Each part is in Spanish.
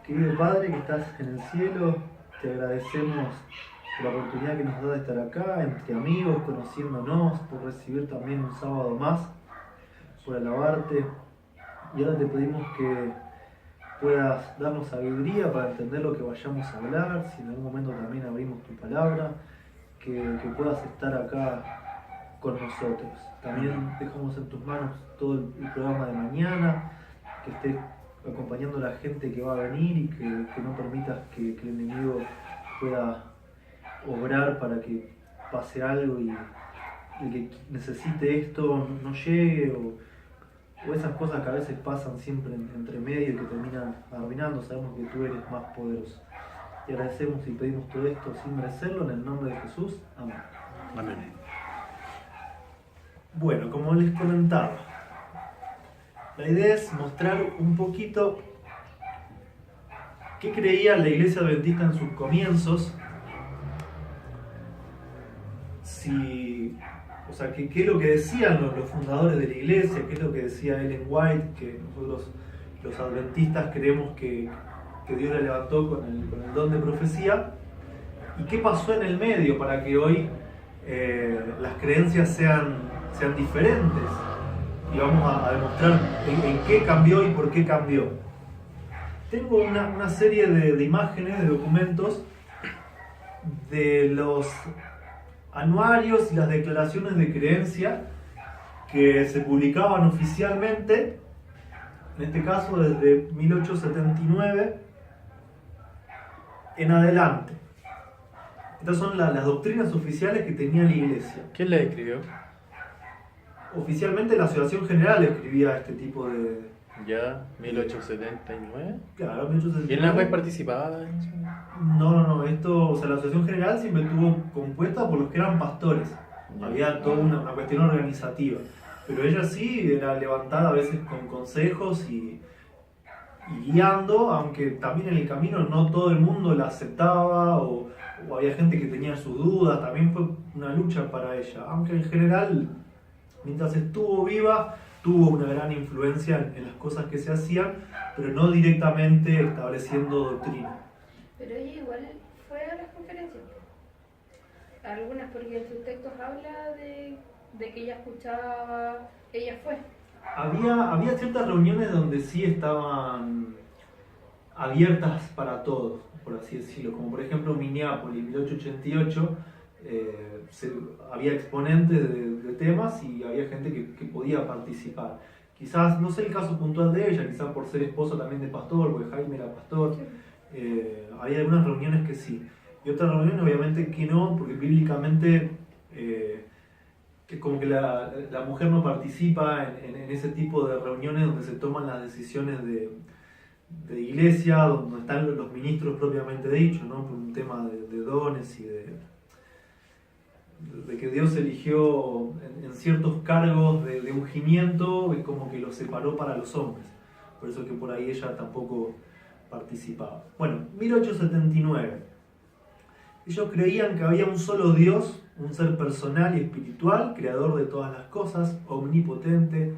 Querido Padre que estás en el cielo, te agradecemos por la oportunidad que nos da de estar acá, entre amigos, conociéndonos, por recibir también un sábado más, por alabarte. Y ahora te pedimos que puedas darnos sabiduría para entender lo que vayamos a hablar, si en algún momento también abrimos tu palabra, que puedas estar acá con nosotros. También dejamos en tus manos todo el programa de mañana, que estés acompañando a la gente que va a venir y que no permitas que el enemigo pueda obrar para que pase algo y el que necesite esto no llegue, o esas cosas que a veces pasan siempre entre medio y que terminan arruinando. Sabemos que tú eres más poderoso. Te agradecemos y pedimos todo esto sin merecerlo, en el nombre de Jesús. Amén. Amén. Bueno, como les comentaba, la idea es mostrar un poquito qué creía la Iglesia Adventista en sus comienzos, qué es lo que decían los fundadores de la Iglesia, qué es lo que decía Ellen White, que nosotros los adventistas creemos que Dios la levantó con el don de profecía, y qué pasó en el medio para que hoy las creencias sean diferentes. Y vamos a demostrar en qué cambió y por qué cambió. Tengo una serie de imágenes, de documentos, de los anuarios y las declaraciones de creencia que se publicaban oficialmente, en este caso desde 1879 en adelante. Estas son las doctrinas oficiales que tenía la Iglesia. ¿Quién la escribió? Oficialmente la Asociación General escribía este tipo de... Ya, 1879. Claro, 1879. ¿Y en la web participaba en eso? No, la Asociación General siempre estuvo compuesta por los que eran pastores. Había toda una cuestión organizativa. Pero ella sí era levantada a veces con consejos y guiando, aunque también en el camino no todo el mundo la aceptaba o había gente que tenía sus dudas. También fue una lucha para ella, aunque en general, mientras estuvo viva, tuvo una gran influencia en las cosas que se hacían, pero no directamente estableciendo doctrina. Pero ella igual fue a las conferencias. Algunas, porque en sus textos habla de que ella escuchaba, ella fue. Había ciertas reuniones donde sí estaban abiertas para todos, por así decirlo, como por ejemplo en Minneapolis, 1888, había exponentes de temas y había gente que podía participar. Quizás, no sé el caso puntual de ella, quizás por ser esposo también de pastor, porque Jaime era pastor. Había algunas reuniones que sí, y otras reuniones obviamente que no, porque bíblicamente es como que la mujer no participa en ese tipo de reuniones donde se toman las decisiones de iglesia, donde están los ministros propiamente dichos, ¿no? Por un tema de dones y de que Dios eligió en ciertos cargos de ungimiento, es como que los separó para los hombres. Por eso que por ahí ella tampoco participaba. Bueno, 1879. Ellos creían que había un solo Dios, un ser personal y espiritual, creador de todas las cosas, omnipotente,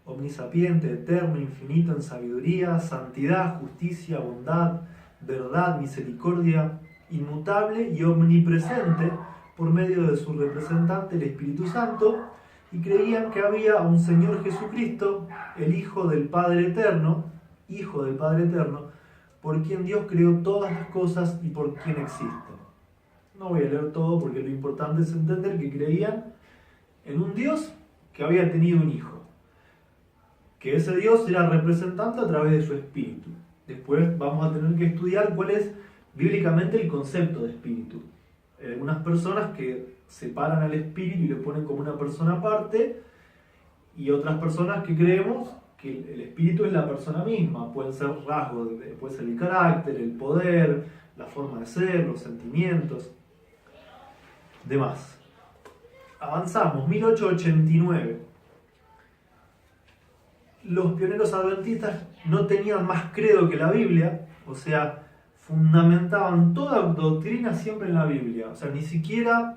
omnisapiente, eterno, infinito en sabiduría, santidad, justicia, bondad, verdad, misericordia, inmutable y omnipresente por medio de su representante, el Espíritu Santo, y creían que había un Señor Jesucristo, el Hijo del Padre Eterno, por quien Dios creó todas las cosas y por quien existe. No voy a leer todo porque lo importante es entender que creían en un Dios que había tenido un Hijo, que ese Dios era representante a través de su Espíritu. Después vamos a tener que estudiar cuál es bíblicamente el concepto de Espíritu. Hay algunas personas que separan al Espíritu y lo ponen como una persona aparte, y otras personas que creemos que el Espíritu es la persona misma. Pueden ser rasgos, puede ser el carácter, el poder, la forma de ser, los sentimientos, demás. Avanzamos, 1889. Los pioneros adventistas no tenían más credo que la Biblia, o sea, fundamentaban toda doctrina siempre en la Biblia. O sea, ni siquiera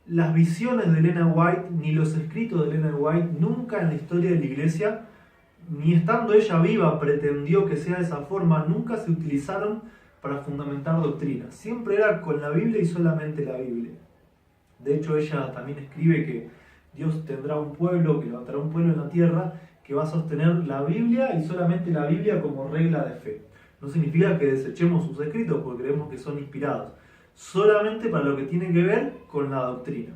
las visiones de Elena White ni los escritos de Elena White nunca en la historia de la Iglesia ni estando ella viva pretendió que sea de esa forma, nunca se utilizaron para fundamentar doctrina. Siempre era con la Biblia y solamente la Biblia. De hecho, ella también escribe que Dios tendrá un pueblo, que levantará un pueblo en la tierra, que va a sostener la Biblia y solamente la Biblia como regla de fe. No significa que desechemos sus escritos porque creemos que son inspirados, solamente para lo que tiene que ver con la doctrina.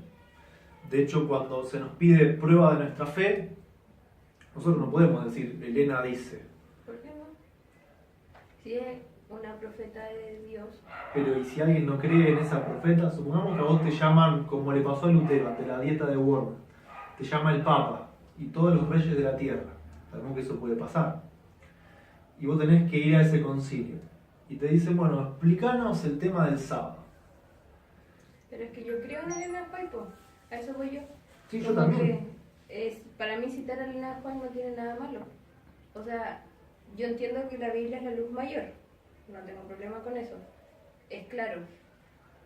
De hecho, cuando se nos pide prueba de nuestra fe, nosotros no podemos decir, Elena dice. ¿Por qué no? Si es una profeta de Dios. Pero ¿y si alguien no cree en esa profeta? Supongamos que a vos te llaman, como le pasó a Lutero, ante la dieta de Worms, te llama el Papa y todos los reyes de la tierra. Sabemos que eso puede pasar. Y vos tenés que ir a ese concilio. Y te dicen, bueno, explícanos el tema del sábado. Pero es que yo creo en Elena White, po. A eso voy yo. Sí, yo Como también. que para mí citar a Elena White no tiene nada malo. O sea, yo entiendo que la Biblia es la luz mayor. No tengo problema con eso. Es claro.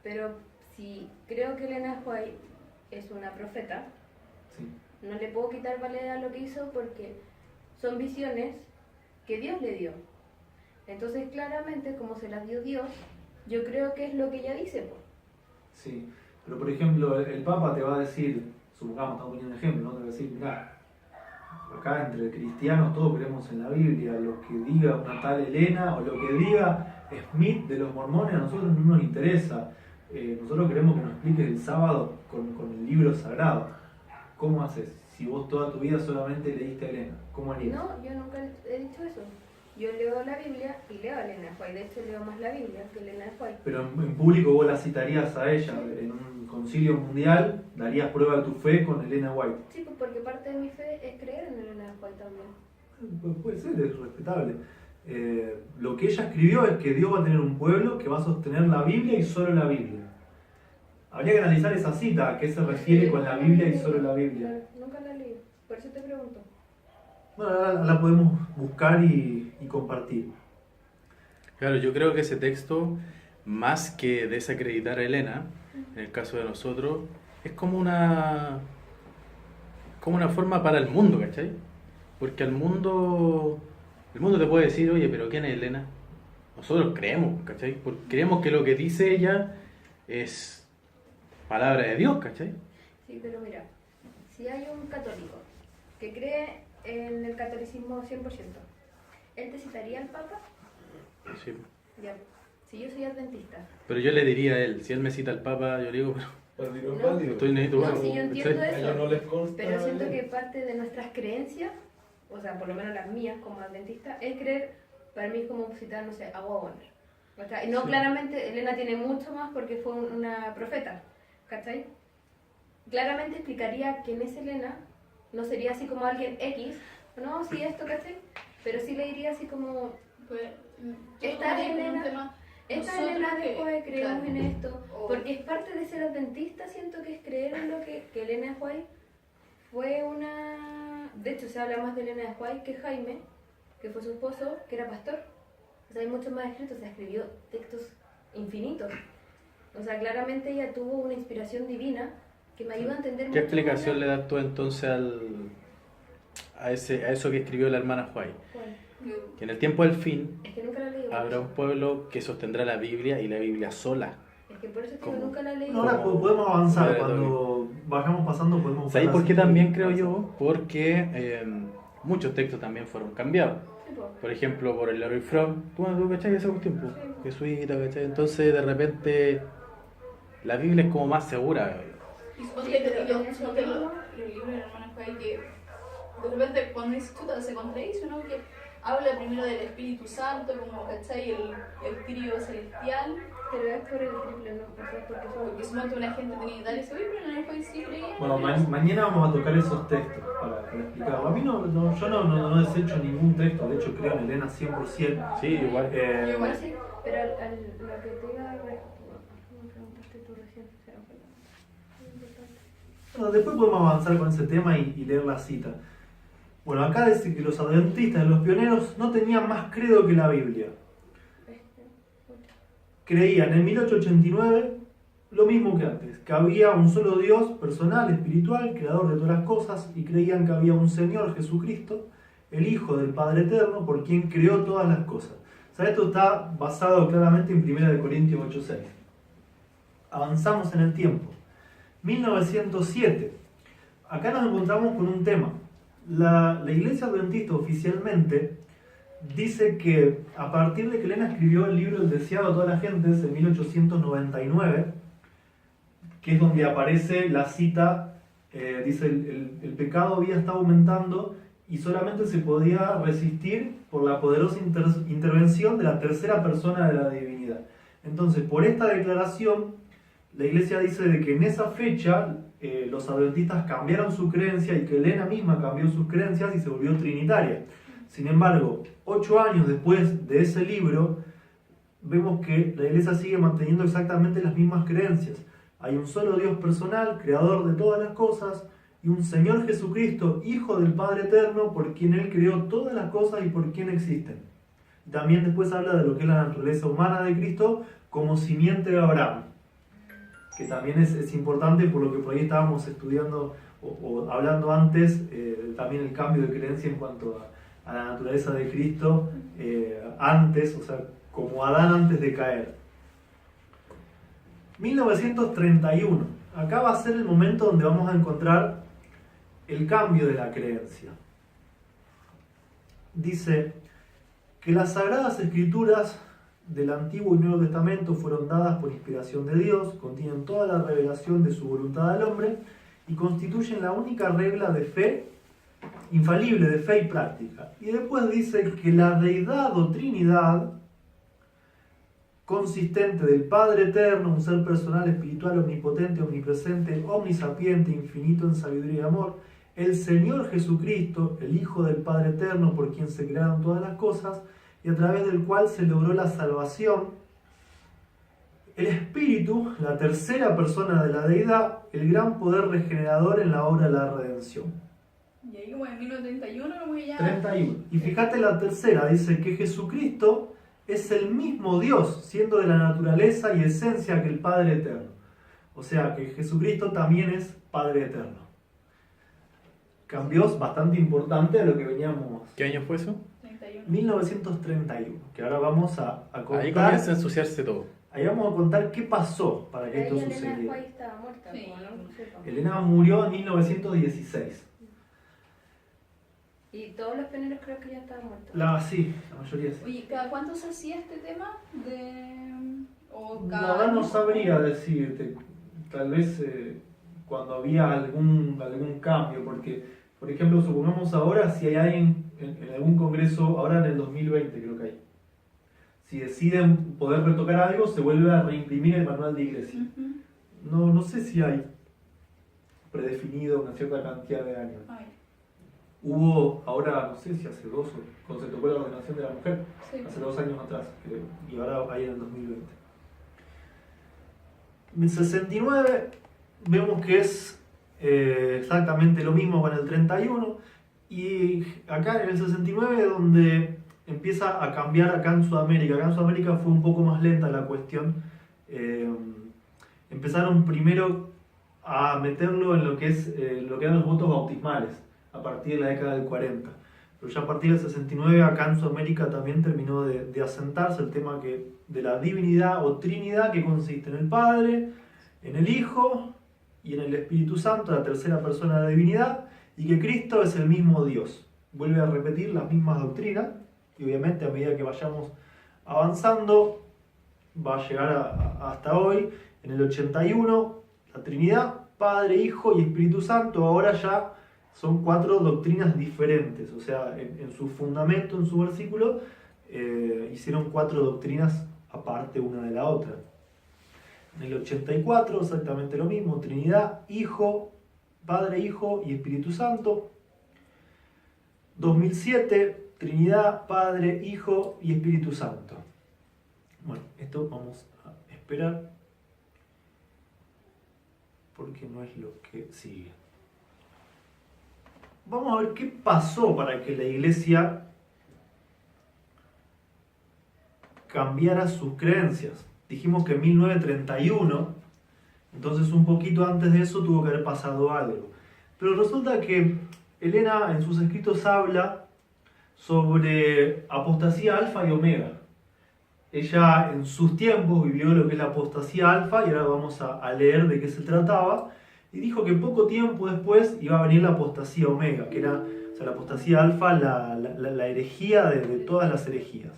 Pero si creo que Elena White es una profeta, Sí. no le puedo quitar valor a lo que hizo porque son visiones que Dios le dio. Entonces, claramente, como se las dio Dios, yo creo que es lo que ella dice, po. Sí, pero por ejemplo, el Papa te va a decir, supongamos, estamos poniendo un ejemplo, ¿no? Te va a decir, mirá, acá entre cristianos todos creemos en la Biblia, lo que diga una tal Elena o lo que diga Smith de los mormones a nosotros no nos interesa. Nosotros queremos que nos expliques el sábado con el libro sagrado. ¿Cómo haces? Si vos toda tu vida solamente leíste a Elena, ¿cómo harías? No, yo nunca he dicho eso. Yo leo la Biblia y leo a Elena White. De hecho, leo más la Biblia que Elena White. Pero en público vos la citarías a ella, en un concilio mundial darías prueba de tu fe con Elena White. Sí, pues porque parte de mi fe es creer en Elena White también. Pues puede ser, es respetable. Lo que ella escribió es que Dios va a tener un pueblo que va a sostener la Biblia y solo la Biblia. Habría que analizar esa cita, a qué se refiere con la Biblia y solo la Biblia. Claro, nunca la leí, por eso te pregunto. Bueno, ahora la podemos buscar y compartir. Claro, yo creo que ese texto, más que desacreditar a Elena, en el caso de nosotros, es como una forma para el mundo, ¿cachai? Porque el mundo te puede decir, oye, pero ¿quién es Elena? Nosotros creemos, ¿cachai? Porque creemos que lo que dice ella es palabra de Dios, ¿cachai? Sí, pero mira, si hay un católico que cree en el catolicismo 100%, ¿él te citaría al Papa? Sí. Ya. Si yo soy adventista. Pero yo le diría a él, si él me cita al Papa, yo le digo, pero Válido, No. válido. estoy necesito No, algo, sí, yo entiendo ¿cachai? A ellos no eso. les consta. Pero siento que parte de nuestras creencias, o sea, por lo menos las mías como adventista, es creer, para mí es como citar, no sé, a Wagner. ¿Cachai? Y no, Sí. claramente, Elena tiene mucho más porque fue una profeta, ¿cachai? Claramente explicaría quién es Elena, no sería así como alguien X, no, sí esto, ¿cachai? Pero sí le diría así como, Pues, Esta yo Elena- un tema, esta nosotros Elena que- después creemos claro, en esto, o- porque es parte de ser adventista, siento que es creer en lo que Elena de White fue una... De hecho, se habla más de Elena de White que Jaime, que fue su esposo, que era pastor. O sea, hay mucho más escrito, se escribió textos infinitos. O sea, claramente ella tuvo una inspiración divina que me ayuda a entender ¿Qué mucho explicación más le das tú entonces a eso que escribió la hermana White? ¿Cuál? Que en el tiempo del fin Es que nunca la leí. habrá un pueblo que sostendrá la Biblia y la Biblia sola. Es que por eso te digo, ¿Cómo? nunca la leí. Ahora podemos avanzar, Dale, cuando vayamos pasando podemos buscar ¿Sabéis la por qué cita y también creo avanzar. yo? Porque muchos textos también fueron cambiados. Sí, po. Por ejemplo, por el Larry Fromm. ¿Tú cachai esa cuestión? Po? Jesuita, ¿cachai? Entonces, de repente, la Biblia es como más segura. Y suponte Sí, que pero yo en ese suponte libro- los libros de la hermana White que de repente cuando dice chuta se contradice, ¿no? Que habla primero del Espíritu Santo, como, ¿cachai? El trío celestial, Pero es por el triple, no, o sea, porque porque son... suponte una gente trinitaria y dice, oye, pero en el White sí creía. Bueno, mañana vamos a tocar esos textos para explicarlo. A mí yo no desecho ningún texto, de hecho creo en Elena 100%. Sí, igual. Yo igual Sí, pero lo que te iba a... Me preguntaste tú recién, se me fue la- importante. Bueno, después podemos avanzar con ese tema y leer la cita. Bueno, acá dice que los adventistas, los pioneros, no tenían más credo que la Biblia. Creían en 1889 lo mismo que antes, que había un solo Dios personal, espiritual, creador de todas las cosas, y creían que había un Señor, Jesucristo, el Hijo del Padre Eterno, por quien creó todas las cosas. O sea, esto está basado claramente en 1 Corintios 8:6. Avanzamos en el tiempo. 1907. Acá nos encontramos con un tema. La Iglesia Adventista oficialmente dice que a partir de que Elena escribió el libro El deseado de todas las gentes en 1899, que es donde aparece la cita, dice el pecado había estado aumentando y solamente se podía resistir por la poderosa intervención de la tercera persona de la divinidad. Entonces, por esta declaración, la Iglesia dice de que en esa fecha los adventistas cambiaron su creencia y que Elena misma cambió sus creencias y se volvió trinitaria. Sin embargo, 8 años después de ese libro, vemos que la Iglesia sigue manteniendo exactamente las mismas creencias. Hay un solo Dios personal, creador de todas las cosas, y un Señor Jesucristo, Hijo del Padre Eterno, por quien Él creó todas las cosas y por quien existen. También después habla de lo que es la naturaleza humana de Cristo como simiente de Abraham, que también es importante por lo que por ahí estábamos estudiando o hablando antes, también el cambio de creencia en cuanto a la naturaleza de Cristo antes, o sea, como Adán antes de caer. 1931. Acá va a ser el momento donde vamos a encontrar el cambio de la creencia. Dice que las Sagradas Escrituras del Antiguo y Nuevo Testamento fueron dadas por inspiración de Dios, contienen toda la revelación de su voluntad al hombre y constituyen la única regla de fe, infalible de fe y práctica. Y después dice que la deidad o Trinidad, consistente del Padre Eterno, un ser personal, espiritual, omnipotente, omnipresente, omnisapiente, infinito en sabiduría y amor, el Señor Jesucristo, el Hijo del Padre Eterno, por quien se crearon todas las cosas, y a través del cual se logró la salvación, el Espíritu, la tercera persona de la deidad, el gran poder regenerador en la obra de la redención. Y ahí como en 1931 como que ya... 31. Y fíjate la tercera, dice que Jesucristo es el mismo Dios, siendo de la naturaleza y esencia que el Padre Eterno. O sea que Jesucristo también es Padre Eterno. Cambios bastante importantes a lo que veníamos... ¿Qué año fue eso? 31. 1931, que ahora vamos a contar... Ahí comienza a ensuciarse todo. Ahí vamos a contar qué pasó para que esto Elena sucediera. White estaba muerta, Sí. como no sepa. Elena murió en 1916. Y todos los pioneros creo que ya estaban muertos. Sí, la mayoría sí. Oye, ¿cada cuánto se hacía este tema? ¿O La cada verdad no año? sabría decirte, tal vez cuando había algún cambio, porque, por ejemplo, supongamos ahora si hay alguien en algún congreso, ahora en el 2020 creo que hay, si deciden poder retocar algo, se vuelve a reimprimir el manual de iglesia. Ujú. No sé si hay predefinido una cierta cantidad de años. Ay, Hubo ahora, no sé si hace 2 o cuando se tocó la ordenación de la mujer, sí. hace 2 años atrás, creo, y ahora hay en el 2020. En 69 vemos que es exactamente lo mismo con el 31, y acá en el 69 donde empieza a cambiar acá en Sudamérica. Acá en Sudamérica fue un poco más lenta la cuestión. Empezaron primero a meterlo en lo que es lo que eran los votos bautismales a partir de la década del 40. Pero ya a partir del 69 acá en Sudamérica también terminó de asentarse el tema de la divinidad o trinidad, que consiste en el Padre, en el Hijo y en el Espíritu Santo, la tercera persona de la divinidad, y que Cristo es el mismo Dios. Vuelve a repetir las mismas doctrinas y obviamente a medida que vayamos avanzando va a llegar hasta hoy. En el 81 la Trinidad, Padre, Hijo y Espíritu Santo ahora ya son 4 doctrinas diferentes, o sea, en su fundamento, en su versículo, hicieron 4 doctrinas aparte una de la otra. En el 84 exactamente lo mismo, Trinidad, Hijo, Padre, Hijo y Espíritu Santo. 2007, Trinidad, Padre, Hijo y Espíritu Santo. Bueno, esto vamos a esperar porque no es lo que sigue. Vamos a ver qué pasó para que la iglesia cambiara sus creencias. Dijimos que en 1931, entonces un poquito antes de eso tuvo que haber pasado algo. Pero resulta que Elena en sus escritos habla sobre apostasía alfa y omega. Ella en sus tiempos vivió lo que es la apostasía alfa y ahora vamos a leer de qué se trataba. Y dijo que poco tiempo después iba a venir la apostasía omega, que era, o sea, la apostasía alfa, la herejía de todas las herejías.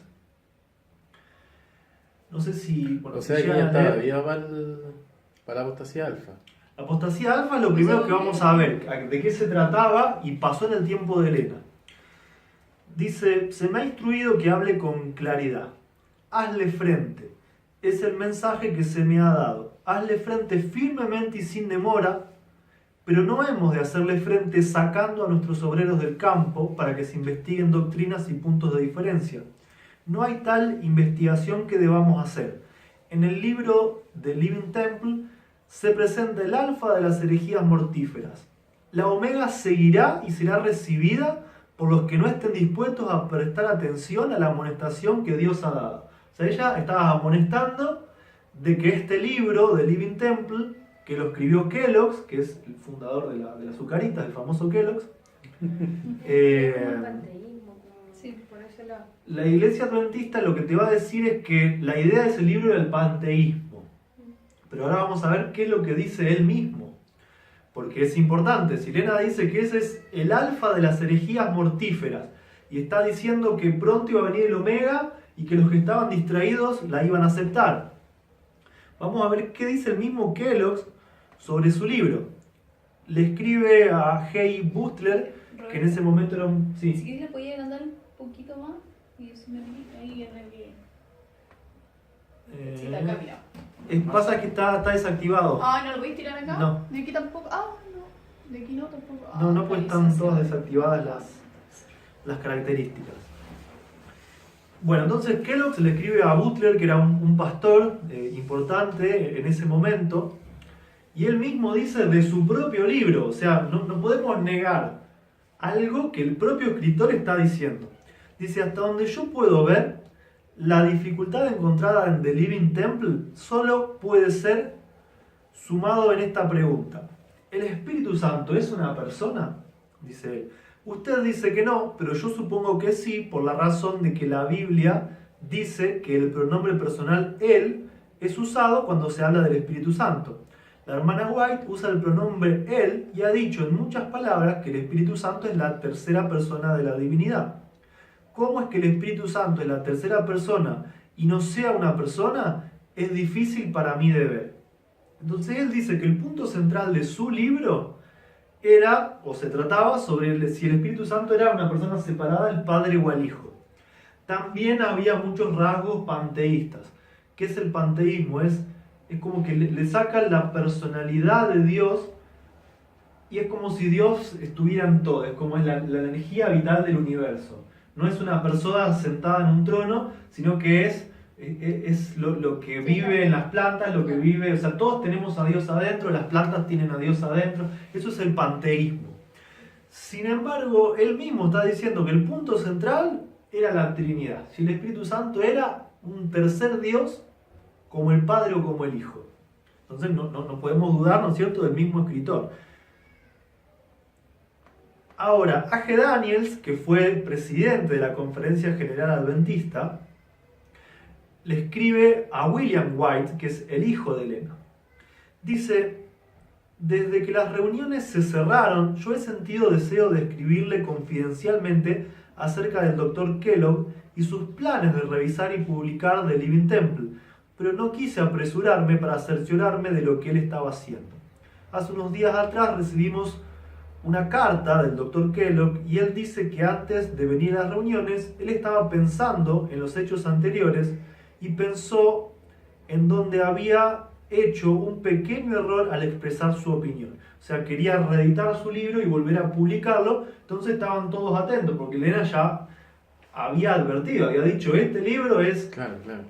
No sé si... Bueno, O sea si que llegan ya a estaba leer. viva para la apostasía alfa. La apostasía alfa es lo primero que vamos a ver, de qué se trataba y pasó en el tiempo de Elena. Dice, se me ha instruido que hable con claridad. Hazle frente. Es el mensaje que se me ha dado. Hazle frente firmemente y sin demora, pero no hemos de hacerle frente sacando a nuestros obreros del campo para que se investiguen doctrinas y puntos de diferencia. No hay tal investigación que debamos hacer. En el libro de Living Temple se presenta el alfa de las herejías mortíferas. La omega seguirá y será recibida por los que no estén dispuestos a prestar atención a la amonestación que Dios ha dado. O sea, ella estaba amonestando de que este libro de Living Temple, que lo escribió Kellogg's, que es el fundador de las azucaritas, el famoso Kellogg's, Como panteísmo, como Sí. por ese lado. la iglesia adventista lo que te va a decir es que la idea de ese libro era el panteísmo. Pero ahora vamos a ver qué es lo que dice él mismo. Porque es importante. Silena dice que ese es el alfa de las herejías mortíferas. Y está diciendo que pronto iba a venir el omega y que los que estaban distraídos la iban a aceptar. Vamos a ver qué dice el mismo Kellogg's sobre su libro. Le escribe a Hay Butler, que en ese momento era un... Si Sí. quieres le podía agrandar un poquito más y se me ahí en el que... Sí, está acá, mira. Pasa que está desactivado. Ah, ¿no lo podéis tirar acá? No. De aquí tampoco. Ah, no. De aquí no tampoco. Ah, No, pues están actualización. todas desactivadas las características. Bueno, entonces Kellogg's le escribe a Butler, que era un pastor importante en ese momento, y él mismo dice de su propio libro, o sea, no podemos negar algo que el propio escritor está diciendo. Dice, hasta donde yo puedo ver, la dificultad encontrada en The Living Temple solo puede ser sumado en esta pregunta. ¿El Espíritu Santo es una persona? Dice él. Usted dice que no, pero yo supongo que sí, por la razón de que la Biblia dice que el pronombre personal él es usado cuando se habla del Espíritu Santo. La hermana White usa el pronombre él y ha dicho en muchas palabras que el Espíritu Santo es la tercera persona de la divinidad. ¿Cómo es que el Espíritu Santo es la tercera persona y no sea una persona? Es difícil para mí de ver. Entonces él dice que el punto central de su libro era, o se trataba, sobre si el Espíritu Santo era una persona separada del Padre o el Hijo. También había muchos rasgos panteístas. ¿Qué es el panteísmo? Es como que le sacan la personalidad de Dios y es como si Dios estuviera en todo, es como la energía vital del universo. No es una persona sentada en un trono, sino que es lo que vive en las plantas, lo que vive, o sea, todos tenemos a Dios adentro, las plantas tienen a Dios adentro, eso es el panteísmo. Sin embargo, él mismo está diciendo que el punto central era la Trinidad, si el Espíritu Santo era un tercer Dios, como el Padre o como el Hijo. Entonces no podemos dudar, ¿no es cierto?, del mismo escritor. Ahora, A.G. Daniels, que fue presidente de la Conferencia General Adventista, le escribe a William White, que es el hijo de Elena. Dice, desde que las reuniones se cerraron, yo he sentido deseo de escribirle confidencialmente acerca del Dr. Kellogg y sus planes de revisar y publicar The Living Temple, pero no quise apresurarme para cerciorarme de lo que él estaba haciendo. Hace unos días atrás recibimos una carta del Dr. Kellogg y él dice que antes de venir a las reuniones, él estaba pensando en los hechos anteriores y pensó en donde había hecho un pequeño error al expresar su opinión. O sea, quería reeditar su libro y volver a publicarlo, entonces estaban todos atentos, porque Elena ya había advertido, había dicho, este libro es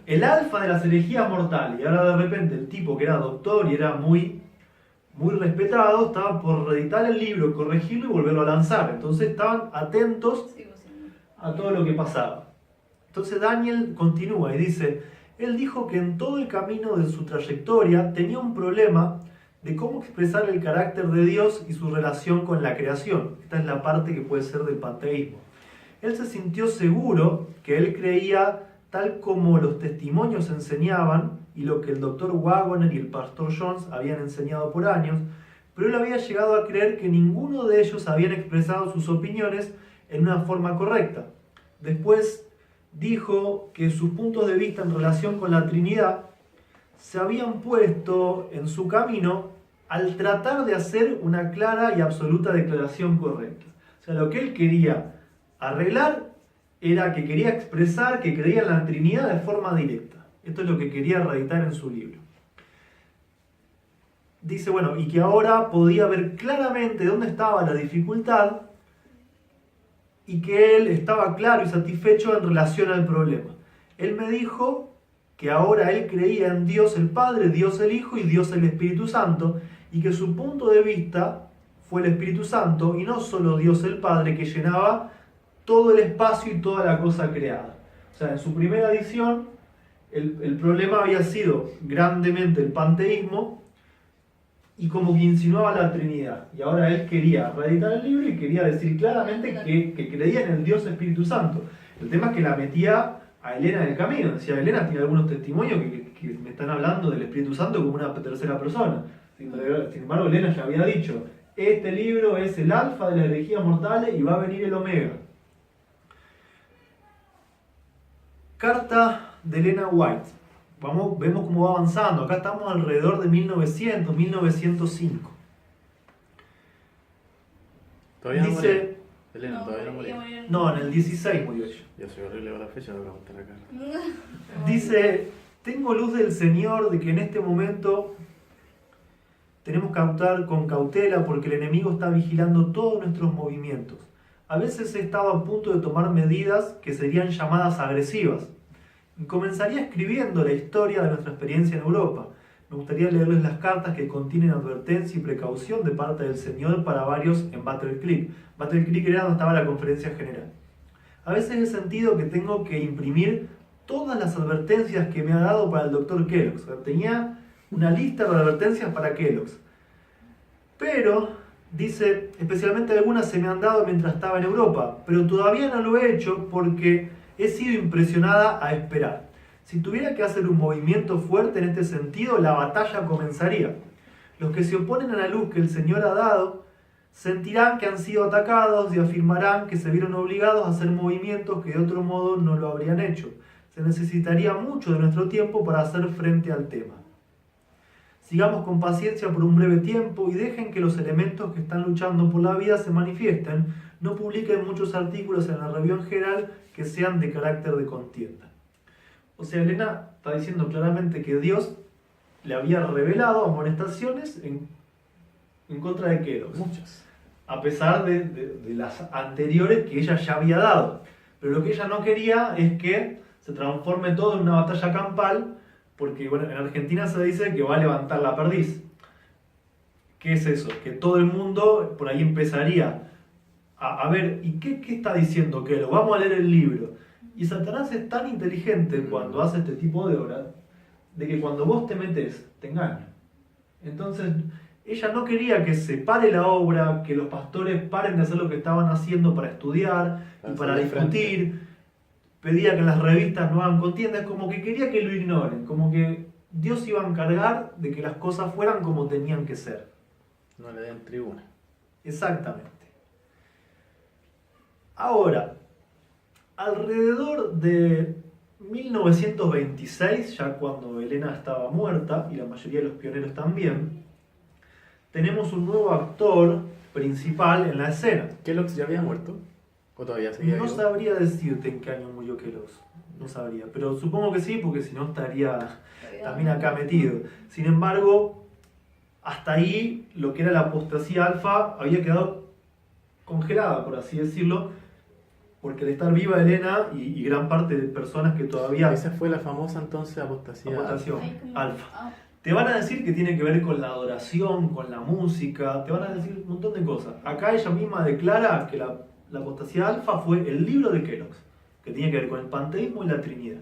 el alfa de las herejías mortales, y ahora de repente el tipo que era doctor y era muy respetado, estaba por reeditar el libro, corregirlo y volverlo a lanzar, entonces estaban atentos a todo lo que pasaba. Entonces Daniel continúa y dice, él dijo que en todo el camino de su trayectoria tenía un problema de cómo expresar el carácter de Dios y su relación con la creación. Esta es la parte que puede ser del panteísmo. Él se sintió seguro que él creía tal como los testimonios enseñaban y lo que el Dr. Waggoner y el Pastor Jones habían enseñado por años, pero él había llegado a creer que ninguno de ellos habían expresado sus opiniones en una forma correcta. Después dijo que sus puntos de vista en relación con la Trinidad se habían puesto en su camino al tratar de hacer una clara y absoluta declaración correcta. O sea, lo que él quería arreglar era que quería expresar que creía en la Trinidad de forma directa. Esto es lo que quería reeditar en su libro. Dice, bueno, y que ahora podía ver claramente dónde estaba la dificultad y que él estaba claro y satisfecho en relación al problema. Él me dijo que ahora él creía en Dios el Padre, Dios el Hijo y Dios el Espíritu Santo, y que su punto de vista fue el Espíritu Santo y no solo Dios el Padre, que llenaba todo el espacio y toda la cosa creada. O sea, en su primera edición el problema había sido grandemente el panteísmo y como que insinuaba la Trinidad. Y ahora él quería reeditar el libro y quería decir claramente que creía en el Dios Espíritu Santo. El tema es que la metía a Elena en el camino. Decía, Elena tiene algunos testimonios que me están hablando del Espíritu Santo como una tercera persona. Sin embargo, Elena ya había dicho, este libro es el alfa de las herejías mortales y va a venir el omega. Carta de Elena White. Vemos cómo va avanzando. Acá estamos alrededor de 1900, 1905. Todavía no Dice, murió. Elena, todavía no murió. no, en el 16 murió ella. Yo soy horrible con la fecha, lo voy a contar acá. Dice, tengo luz del Señor de que en este momento tenemos que actuar con cautela porque el enemigo está vigilando todos nuestros movimientos. A veces he estado a punto de tomar medidas que serían llamadas agresivas. Y comenzaría escribiendo la historia de nuestra experiencia en Europa. Me gustaría leerles las cartas que contienen advertencia y precaución de parte del Señor para varios en Battle Creek. Battle Creek era donde estaba la conferencia general. A veces he sentido que tengo que imprimir todas las advertencias que me ha dado para el Dr. Kellogg's. O sea, tenía una lista de advertencias para Kellogg's. Pero, dice, especialmente algunas se me han dado mientras estaba en Europa, pero todavía no lo he hecho porque he sido impresionada a esperar. Si tuviera que hacer un movimiento fuerte en este sentido, la batalla comenzaría. Los que se oponen a la luz que el Señor ha dado sentirán que han sido atacados y afirmarán que se vieron obligados a hacer movimientos que de otro modo no lo habrían hecho. Se necesitaría mucho de nuestro tiempo para hacer frente al tema. Sigamos con paciencia por un breve tiempo y dejen que los elementos que están luchando por la vida se manifiesten. No publiquen muchos artículos en la review en general que sean de carácter de contienda. O sea, Elena está diciendo claramente que Dios le había revelado amonestaciones en contra de Kellogg's. Muchas. A pesar de las anteriores que ella ya había dado. Pero lo que ella no quería es que se transforme todo en una batalla campal, porque bueno, en Argentina se dice que va a levantar la perdiz. ¿Qué es eso? Que todo el mundo por ahí empezaría a ver, ¿y qué está diciendo Kellogg? Vamos a leer el libro. Y Satanás es tan inteligente cuando hace este tipo de obras, de que cuando vos te metes, te engaña. Entonces, ella no quería que se pare la obra, que los pastores paren de hacer lo que estaban haciendo para estudiar y para discutir. Pedía que en las revistas no hagan contiendas, como que quería que lo ignoren, como que Dios iba a encargar de que las cosas fueran como tenían que ser. No le den tribuna. Exactamente. Ahora, alrededor de 1926, ya cuando Elena estaba muerta, y la mayoría de los pioneros también, tenemos un nuevo actor principal en la escena. ¿Kellogg's ya había muerto? ¿O todavía seguía No vivo? sabría decirte en qué año murió Kellogg's, no sabría, pero supongo que sí, porque si no estaría también acá metido. Sin embargo, hasta ahí lo que era la apostasía alfa había quedado congelada, por así decirlo, porque al estar viva Elena y gran parte de personas que todavía... Esa fue la famosa entonces apostasía. Apostación Ay, como- alfa. ah, Te van a decir que tiene que ver con la adoración, con la música, te van a decir un montón de cosas. Acá ella misma declara que la apostasía alfa fue el libro de Kellogg's, que tiene que ver con el panteísmo y la Trinidad.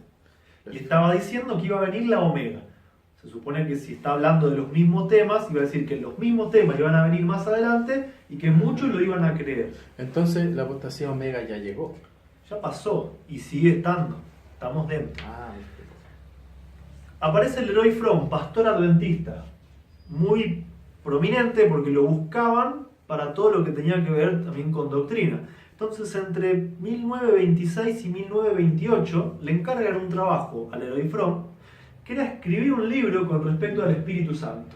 Y estaba diciendo que iba a venir la Omega. Se supone que si está hablando de los mismos temas, iba a decir que los mismos temas iban a venir más adelante y que muchos lo iban a creer. Entonces la apostasía omega ya llegó. Ya pasó y sigue estando. Estamos dentro. Ah, Aparece Leroy Fromm, pastor adventista, muy prominente porque lo buscaban para todo lo que tenía que ver también con doctrina. Entonces, entre 1926 y 1928 le encargan un trabajo a Leroy Fromm, que era escribir un libro con respecto al Espíritu Santo.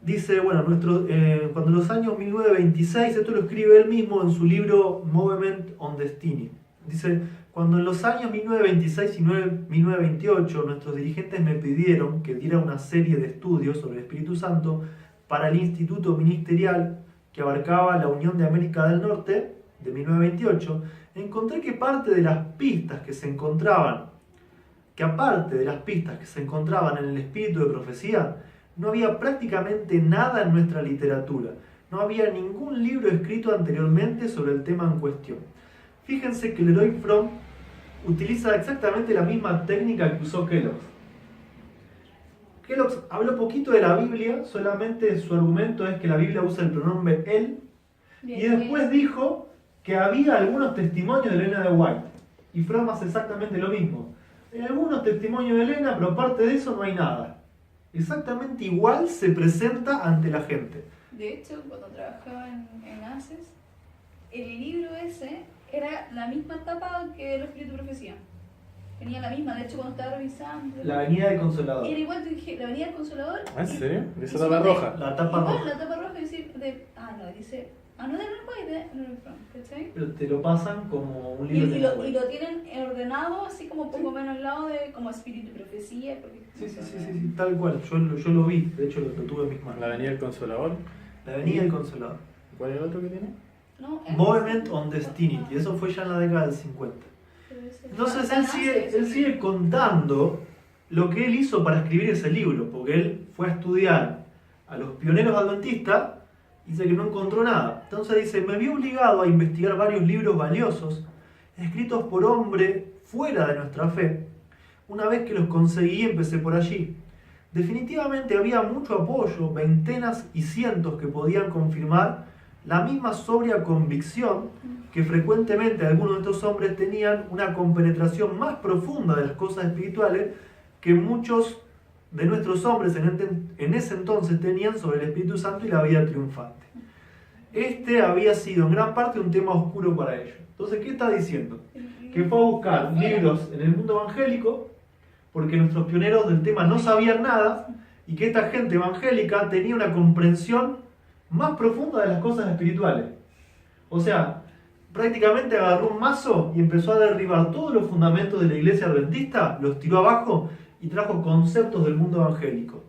Dice, bueno, cuando en los años 1926, esto lo escribe él mismo en su libro Movement on Destiny. Dice, cuando en los años 1926 y 1928 nuestros dirigentes me pidieron que diera una serie de estudios sobre el Espíritu Santo para el Instituto Ministerial que abarcaba la Unión de América del Norte de 1928, encontré que aparte de las pistas que se encontraban en el espíritu de profecía, no había prácticamente nada en nuestra literatura. No había ningún libro escrito anteriormente sobre el tema en cuestión. Fíjense que Leroy Fromm utiliza exactamente la misma técnica que usó Kellogg's. Kellogg's habló poquito de la Biblia, solamente su argumento es que la Biblia usa el pronombre él, y después dijo que había algunos testimonios de Elena de White. Y Fromm hace exactamente lo mismo. Hay algunos testimonios de Elena, pero aparte de eso no hay nada. Exactamente igual se presenta ante la gente. De hecho, cuando trabajaba en ACES, el libro ese era la misma etapa que el Espíritu de Profecía. Tenía la misma, de hecho, cuando estaba revisando. La Avenida del Consolador. Era igual, dije, la Avenida del Consolador. ¿Ah, sí? Esa tapa roja. La tapa igual, roja. la tapa roja, dice, no de White, ¿cachai? Pero te lo pasan como un libro de Y la lo tienen ordenado así como poco menos al lado de como Espíritu y Profecía. Porque Sí, tal cual. Yo lo vi, de hecho lo tuve en mis manos. La Avenida del Consolador. La Avenida del Consolador. ¿Cuál es el otro que tiene? No, Movement on Destiny. Y eso fue ya en la década del 50. Entonces él sigue contando lo que él hizo para escribir ese libro, porque él fue a estudiar a los pioneros adventistas y dice que no encontró nada. Entonces dice, me vi obligado a investigar varios libros valiosos escritos por hombres fuera de nuestra fe. Una vez que los conseguí, empecé por allí. Definitivamente había mucho apoyo, veintenas y cientos que podían confirmar la misma sobria convicción que frecuentemente algunos de estos hombres tenían una compenetración más profunda de las cosas espirituales que muchos de nuestros hombres en ese entonces tenían sobre el Espíritu Santo y la vida triunfante. Este había sido en gran parte un tema oscuro para ellos. Entonces, ¿qué está diciendo? Que fue a buscar libros en el mundo evangélico porque nuestros pioneros del tema no sabían nada y que esta gente evangélica tenía una comprensión más profunda de las cosas espirituales. O sea, prácticamente agarró un mazo y empezó a derribar todos los fundamentos de la iglesia adventista, los tiró abajo y trajo conceptos del mundo evangélico.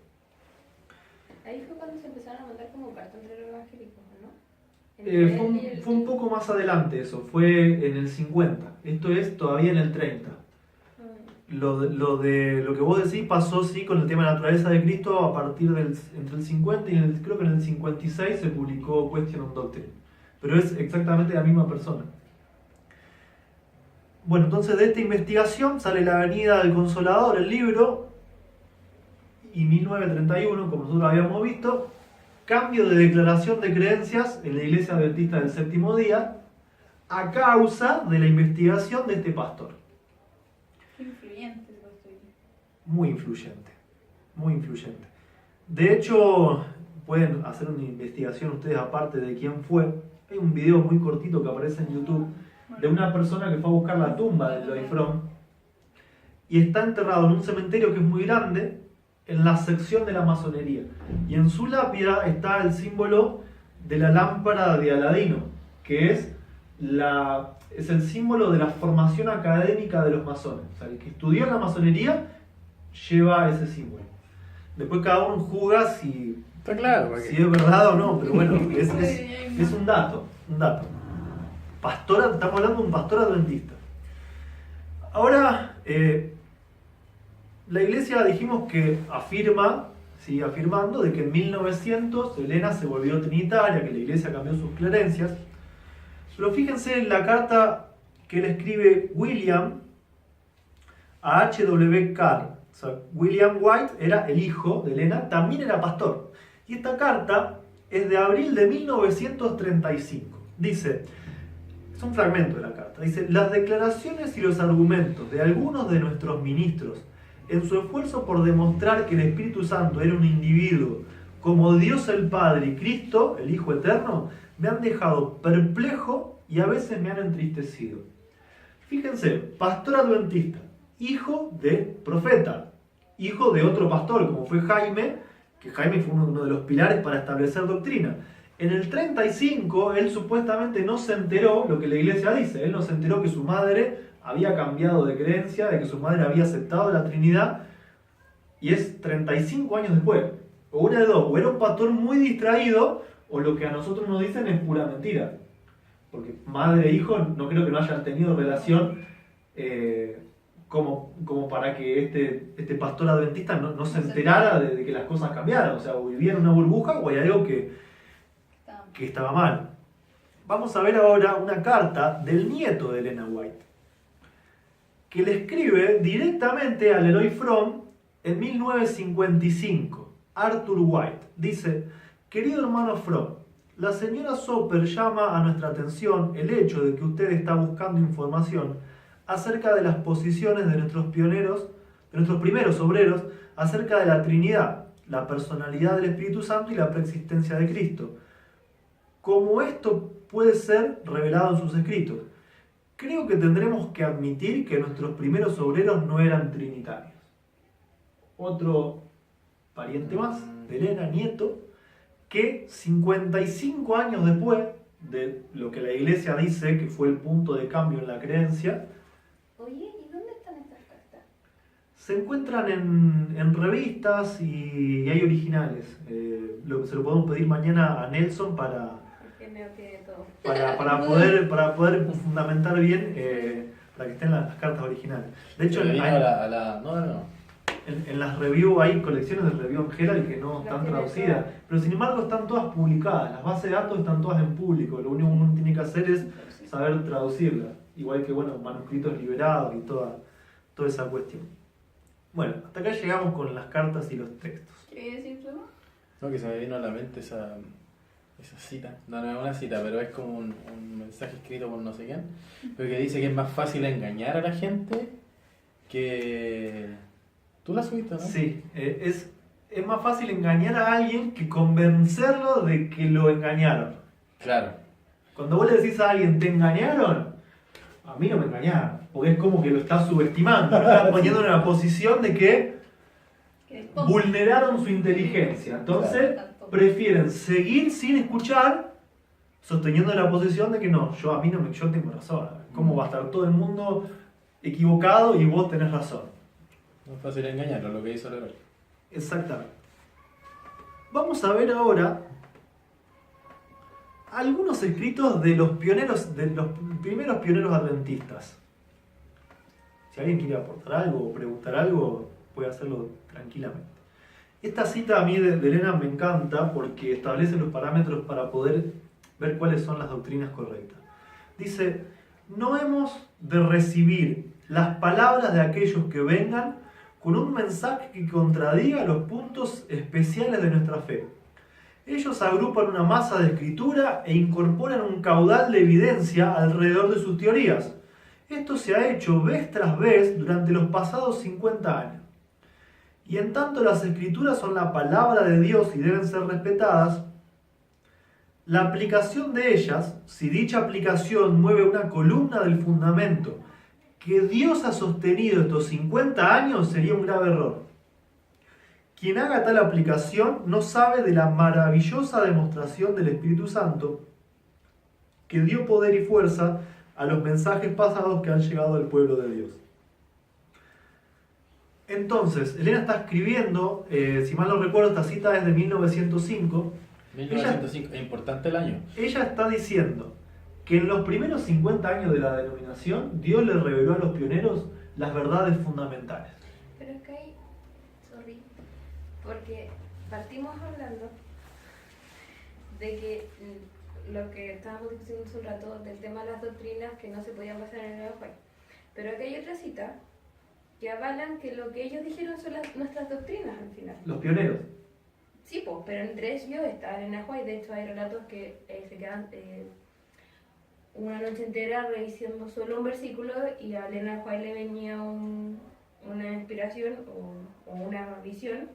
Ahí fue cuando se empezaron a mandar como cartas entre los evangélicos, ¿no? Fue un poco más adelante eso, fue en el 50, esto es todavía en el 30. Lo que vos decís pasó sí con el tema de la naturaleza de Cristo a partir entre el 50 y creo que en el 56 se publicó Question on Doctrine, pero es exactamente la misma persona. Bueno, entonces de esta investigación sale La Avenida del Consolador, el libro, y 1931, como nosotros habíamos visto, cambio de declaración de creencias en la Iglesia Adventista del Séptimo Día a causa de la investigación de este pastor. Qué influyente ese pastor. Muy influyente, muy influyente. De hecho, pueden hacer una investigación ustedes aparte de quién fue. Hay un video muy cortito que aparece en YouTube de una persona que fue a buscar la tumba de Leroy Fromm y está enterrado en un cementerio que es muy grande en la sección de la masonería, y en su lápida está el símbolo de la lámpara de Aladino, que es el símbolo de la formación académica de los masones. O sea, el que estudió en la masonería lleva ese símbolo. Después cada uno juzga si Está claro. es verdad o no, pero bueno, es un dato. Estamos hablando de un pastor adventista. Ahora, la iglesia dijimos que sigue afirmando de que en 1900 Elena se volvió trinitaria, que la iglesia cambió sus creencias. Pero fíjense en la carta que le escribe William a H.W. Carr. O sea, William White era el hijo de Elena, también era pastor. Y esta carta es de abril de 1935. Dice, es un fragmento de la carta. Dice, las declaraciones y los argumentos de algunos de nuestros ministros en su esfuerzo por demostrar que el Espíritu Santo era un individuo como Dios el Padre y Cristo, el Hijo Eterno, me han dejado perplejo y a veces me han entristecido. Fíjense, pastor adventista, hijo de profeta, hijo de otro pastor como fue Jaime, que Jaime fue uno de los pilares para establecer doctrina. En el 35 él supuestamente no se enteró lo que la iglesia dice, él no se enteró que su madre había cambiado de creencia, de que su madre había aceptado la Trinidad, y es 35 años después. O una de dos, o era un pastor muy distraído, o lo que a nosotros nos dicen es pura mentira. Porque madre e hijo no creo que no hayan tenido relación como para que este pastor adventista no se enterara de que las cosas cambiaron. O sea, o vivía en una burbuja o hay algo que estaba mal. Vamos a ver ahora una carta del nieto de Elena White, que le escribe directamente al Leroy Fromm en 1955. Arthur White dice: querido hermano Fromm, la señora Soper llama a nuestra atención el hecho de que usted está buscando información acerca de las posiciones de nuestros primeros obreros, acerca de la Trinidad, la personalidad del Espíritu Santo y la preexistencia de Cristo, como esto puede ser revelado en sus escritos. Creo que tendremos que admitir que nuestros primeros obreros no eran trinitarios. Otro pariente más de Elena, nieto, que 55 años después de lo que la iglesia dice que fue el punto de cambio en la creencia, Oye, ¿y dónde están estas cartas? se encuentran en revistas y hay originales. Se lo podemos pedir mañana a Nelson para poder fundamentar bien, para que estén las cartas originales. De hecho, en las reviews hay colecciones de review en Herald que no están traducidas, pero sin embargo están todas publicadas. Las bases de datos están todas en público. Lo único que uno tiene que hacer es saber traducirlas, igual que manuscritos liberados y toda esa cuestión. Bueno, hasta acá llegamos con las cartas y los textos. ¿Quería decir algo? No, que se me vino a la mente esa cita. No es una cita, pero es como un mensaje escrito por no sé quién, pero que dice que es más fácil engañar a la gente que... ¿Tú la subiste, no? Sí, es más fácil engañar a alguien que convencerlo de que lo engañaron. Claro. Cuando vos le decís a alguien, ¿te engañaron? A mí no me engañaron, porque es como que lo estás subestimando, lo estás poniendo en una posición de que vulneraron su inteligencia. Entonces, prefieren seguir sin escuchar, sosteniendo la posición de que no, yo tengo razón. ¿Cómo va a estar todo el mundo equivocado y vos tenés razón? No es fácil engañarlo, lo que hizo Leroy. Exactamente. Vamos a ver ahora algunos escritos de los primeros pioneros adventistas. Si alguien quiere aportar algo o preguntar algo, puede hacerlo tranquilamente. Esta cita a mí de Elena me encanta porque establece los parámetros para poder ver cuáles son las doctrinas correctas. Dice: no hemos de recibir las palabras de aquellos que vengan con un mensaje que contradiga los puntos especiales de nuestra fe. Ellos agrupan una masa de escritura e incorporan un caudal de evidencia alrededor de sus teorías. Esto se ha hecho vez tras vez durante los pasados 50 años. Y en tanto las escrituras son la palabra de Dios y deben ser respetadas, la aplicación de ellas, si dicha aplicación mueve una columna del fundamento que Dios ha sostenido estos 50 años, sería un grave error. Quien haga tal aplicación no sabe de la maravillosa demostración del Espíritu Santo que dio poder y fuerza a los mensajes pasados que han llegado al pueblo de Dios. Entonces, Elena está escribiendo, si mal no recuerdo, esta cita es de 1905. 1905, es importante el año. Ella está diciendo que en los primeros 50 años de la denominación, Dios le reveló a los pioneros las verdades fundamentales. Pero es que hay, porque partimos hablando de que lo que estábamos diciendo hace un rato del tema de las doctrinas que no se podían basar en el Evangelio. Pero aquí hay otra cita que avalan que lo que ellos dijeron son nuestras doctrinas al final. Los pioneros. Sí, pues, pero entre ellos está Elena White. De hecho hay relatos que se quedan una noche entera revisando solo un versículo y a Elena de White le venía una inspiración o una visión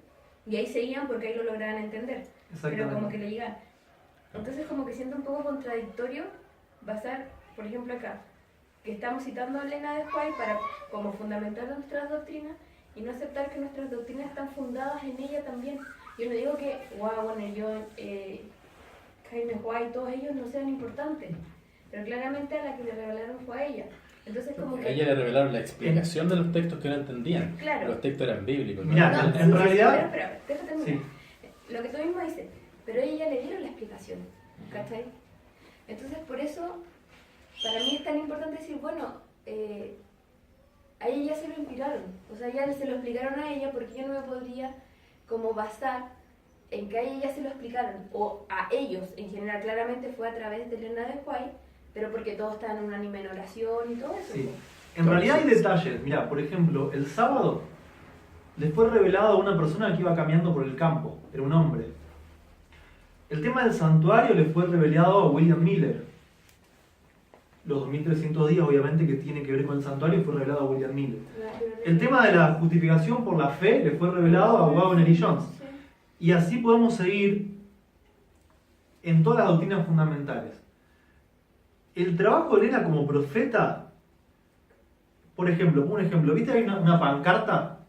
y ahí seguían porque ahí lo lograban entender, pero como que le llegaban. Entonces como que siento un poco contradictorio basar, por ejemplo acá, que estamos citando a Elena de White para como fundamentar nuestras doctrinas y no aceptar que nuestras doctrinas están fundadas en ella también. Yo no digo que, wow, bueno, yo, Jaime White, todos ellos no sean importantes, pero claramente a la que le revelaron fue a ella. Entonces como A que... ella le revelaron la explicación de los textos que no entendían. Claro. Los textos eran bíblicos. ¿no? Mira, No, en realidad... Espera, déjame terminar. Sí. Lo que tú mismo dices, pero a ella le dieron la explicación, ¿cachai? Entonces por eso, para mí es tan importante decir, bueno, a ella ya se lo inspiraron, o sea, ya se lo explicaron a ella porque yo no me podría como basar en que a ella ya se lo explicaron, o a ellos en general, claramente fue a través de Elena de White, pero porque todos estaban unánime en oración y todo eso. Sí. En realidad hay detalles. Mira, por ejemplo, el sábado le fue revelado a una persona que iba caminando por el campo, era un hombre. El tema del santuario le fue revelado a William Miller. Los 2300 días, obviamente, que tiene que ver con el santuario, fue revelado a William Miller. El tema de la justificación por la fe le fue revelado a Wagner y Jones. Y así podemos seguir en todas las doctrinas fundamentales. El trabajo de Elena como profeta, por ejemplo, ¿viste? Hay una pancarta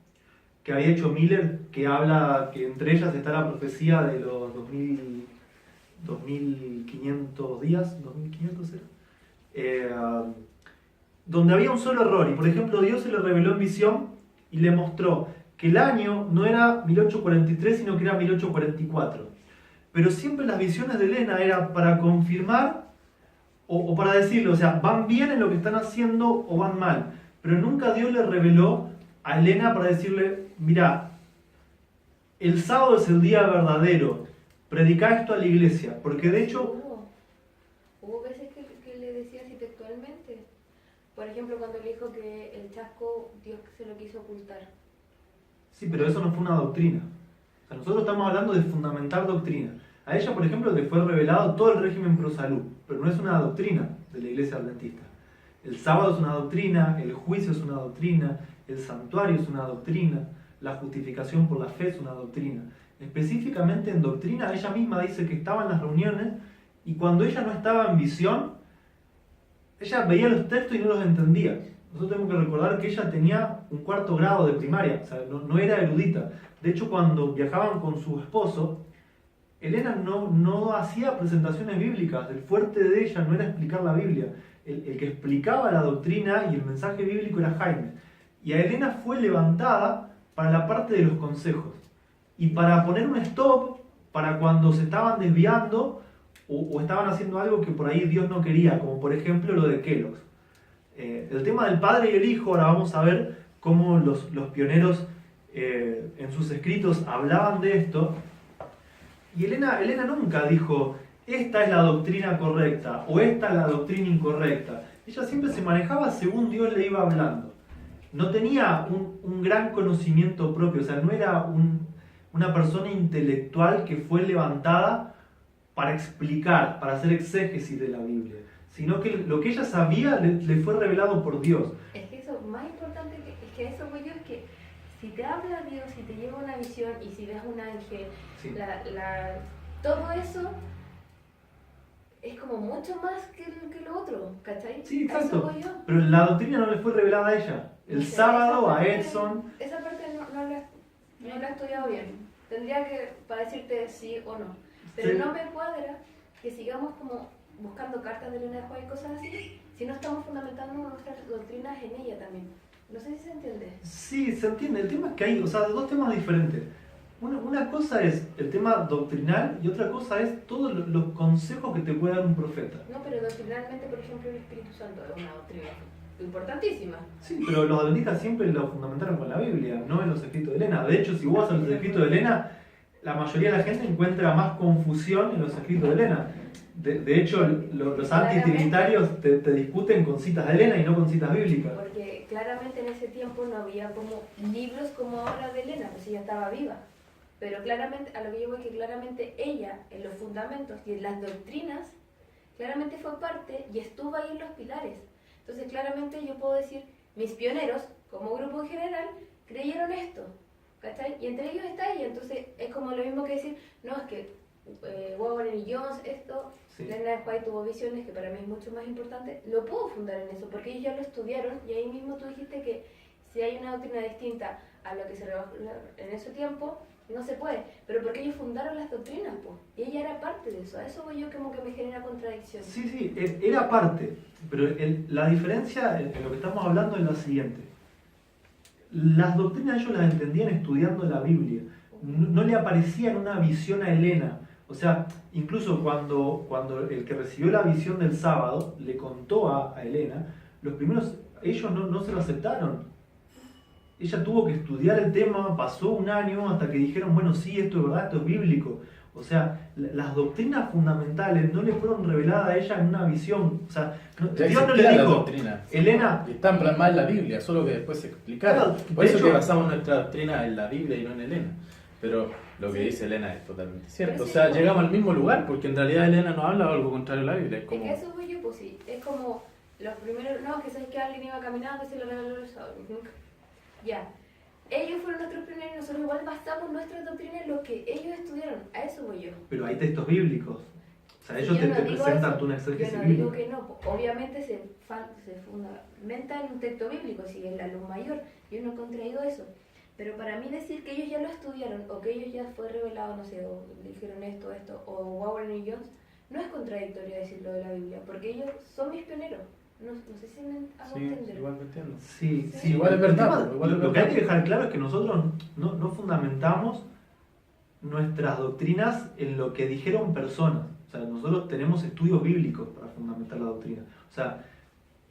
que había hecho Miller que habla que entre ellas está la profecía de los 2500 días, 2500 era, donde había un solo error, y por ejemplo Dios se lo reveló en visión y le mostró que el año no era 1843 sino que era 1844, pero siempre las visiones de Elena era para confirmar o para decirle, o sea, van bien en lo que están haciendo o van mal, pero nunca Dios le reveló a Elena para decirle, mira, el sábado es el día verdadero, predicá esto a la iglesia, porque de hecho... Hubo veces que le decía así textualmente, por ejemplo cuando le dijo que el chasco Dios se lo quiso ocultar. Sí, pero eso no fue una doctrina. O sea, nosotros estamos hablando de fundamentar doctrina. A ella, por ejemplo, le fue revelado todo el régimen pro salud, pero no es una doctrina de la iglesia adventista. El sábado es una doctrina, el juicio es una doctrina, el santuario es una doctrina, la justificación por la fe es una doctrina. Específicamente en doctrina, ella misma dice que estaba en las reuniones y cuando ella no estaba en visión, ella veía los textos y no los entendía. Nosotros tenemos que recordar que ella tenía un 4º grado de primaria, o sea, no era erudita. De hecho, cuando viajaban con su esposo, Elena no hacía presentaciones bíblicas. El fuerte de ella no era explicar la Biblia. El que explicaba la doctrina y el mensaje bíblico era Jaime. Y a Elena fue levantada para la parte de los consejos. Y para poner un stop para cuando se estaban desviando o estaban haciendo algo que por ahí Dios no quería, como por ejemplo lo de Kellogg's. El tema del Padre y el Hijo, ahora vamos a ver cómo los pioneros en sus escritos hablaban de esto. Y Elena nunca dijo, esta es la doctrina correcta o esta es la doctrina incorrecta. Ella siempre se manejaba según Dios le iba hablando. No tenía un gran conocimiento propio, o sea, no era una persona intelectual que fue levantada para explicar, para hacer exégesis de la Biblia, sino que lo que ella sabía le fue revelado por Dios. Es que eso, más importante es que eso voy yo, es que si te habla Dios, si te lleva una visión y si ves un ángel, Sí. todo eso es como mucho más que lo otro, ¿cachai? Sí, A eso exacto. voy yo. Pero la doctrina no le fue revelada a ella. El No sé, sábado esa a parte- Edson. Esa parte no la he estudiado bien. Tendría que para decirte sí o no. Pero Sí. no me cuadra que sigamos como buscando cartas de Elena de White y cosas así, si no estamos fundamentando nuestras doctrinas en ella también. No sé si se entiende. Sí, se entiende. El tema es que hay, o sea, dos temas diferentes. Una cosa es el tema doctrinal y otra cosa es todos los consejos que te puede dar un profeta. No, pero doctrinalmente, por ejemplo, el Espíritu Santo es una doctrina importantísima. Sí, pero los adventistas siempre lo fundamentaron con la Biblia, no en los escritos de Elena. De hecho, si vos vas a los escritos de Elena, la mayoría de la gente encuentra más confusión en los escritos de Elena. De hecho, los antitrinitarios te discuten con citas de Elena y no con citas bíblicas. Porque claramente en ese tiempo no había como libros como ahora de Elena, pues ella estaba viva. Pero claramente, a lo que yo voy, que claramente ella, en los fundamentos y en las doctrinas, claramente fue parte y estuvo ahí en los pilares. Entonces claramente yo puedo decir, mis pioneros, como grupo en general, creyeron esto, ¿cachai? Y entre ellos está ella, entonces es como lo mismo que decir, no, es que Warren y Jones, esto, Sí. Leonard White tuvo visiones, que para mí es mucho más importante, lo puedo fundar en eso, porque ellos ya lo estudiaron y ahí mismo tú dijiste que si hay una doctrina distinta a lo que se rebajó en ese tiempo, no se puede, pero porque ellos fundaron las doctrinas, pues, y ella era parte de eso, a eso voy yo como que me genera contradicción. Sí, era parte, pero la diferencia en lo que estamos hablando es la siguiente. Las doctrinas ellos las entendían estudiando la Biblia, no le aparecía en una visión a Elena. O sea, incluso cuando el que recibió la visión del sábado le contó a Elena, los primeros, ellos no se lo aceptaron. Ella tuvo que estudiar el tema, pasó un año hasta que dijeron, bueno, sí, esto es verdad, esto es bíblico. O sea, las doctrinas fundamentales no le fueron reveladas a ella en una visión. O sea, Dios no le la dijo, doctrina. Elena, Y están plasmadas en la Biblia, solo que después se explicaron. Claro, Por de eso es hecho- que basamos nuestra doctrina en la Biblia y no en Elena. Pero lo que dice Elena es totalmente cierto. Pero O sí, sea, como- llegamos al mismo lugar, porque en realidad Elena no habla algo contrario a la Biblia. Es Es como... que eso voy yo, pues sí, es como los primeros, no, que sabes que alguien iba caminando y se lo regaló el sábado. Ya, ellos fueron nuestros pioneros y nosotros igual basamos nuestras doctrinas en lo que ellos estudiaron, a eso voy yo. pero hay textos bíblicos. O sea, ellos Yo te no digo presentan eso, tu yo exégesis no digo bíblica. que no, pues, obviamente se fundamenta en un texto bíblico, si es la luz mayor, yo no he contraído eso. Pero para mí decir que ellos ya lo estudiaron o que ellos ya fue revelado, no sé, o dijeron esto, o Warren y Jones, no es contradictorio decirlo de la Biblia, porque ellos son mis pioneros. No sé si me hago Sí, entender. igual me entiendo. Sí, Sí, sí, igual es el verdad, tema- igual es lo que hay verdad. que dejar claro es que nosotros no fundamentamos nuestras doctrinas en lo que dijeron personas. O sea, nosotros tenemos estudios bíblicos para fundamentar la doctrina. O sea,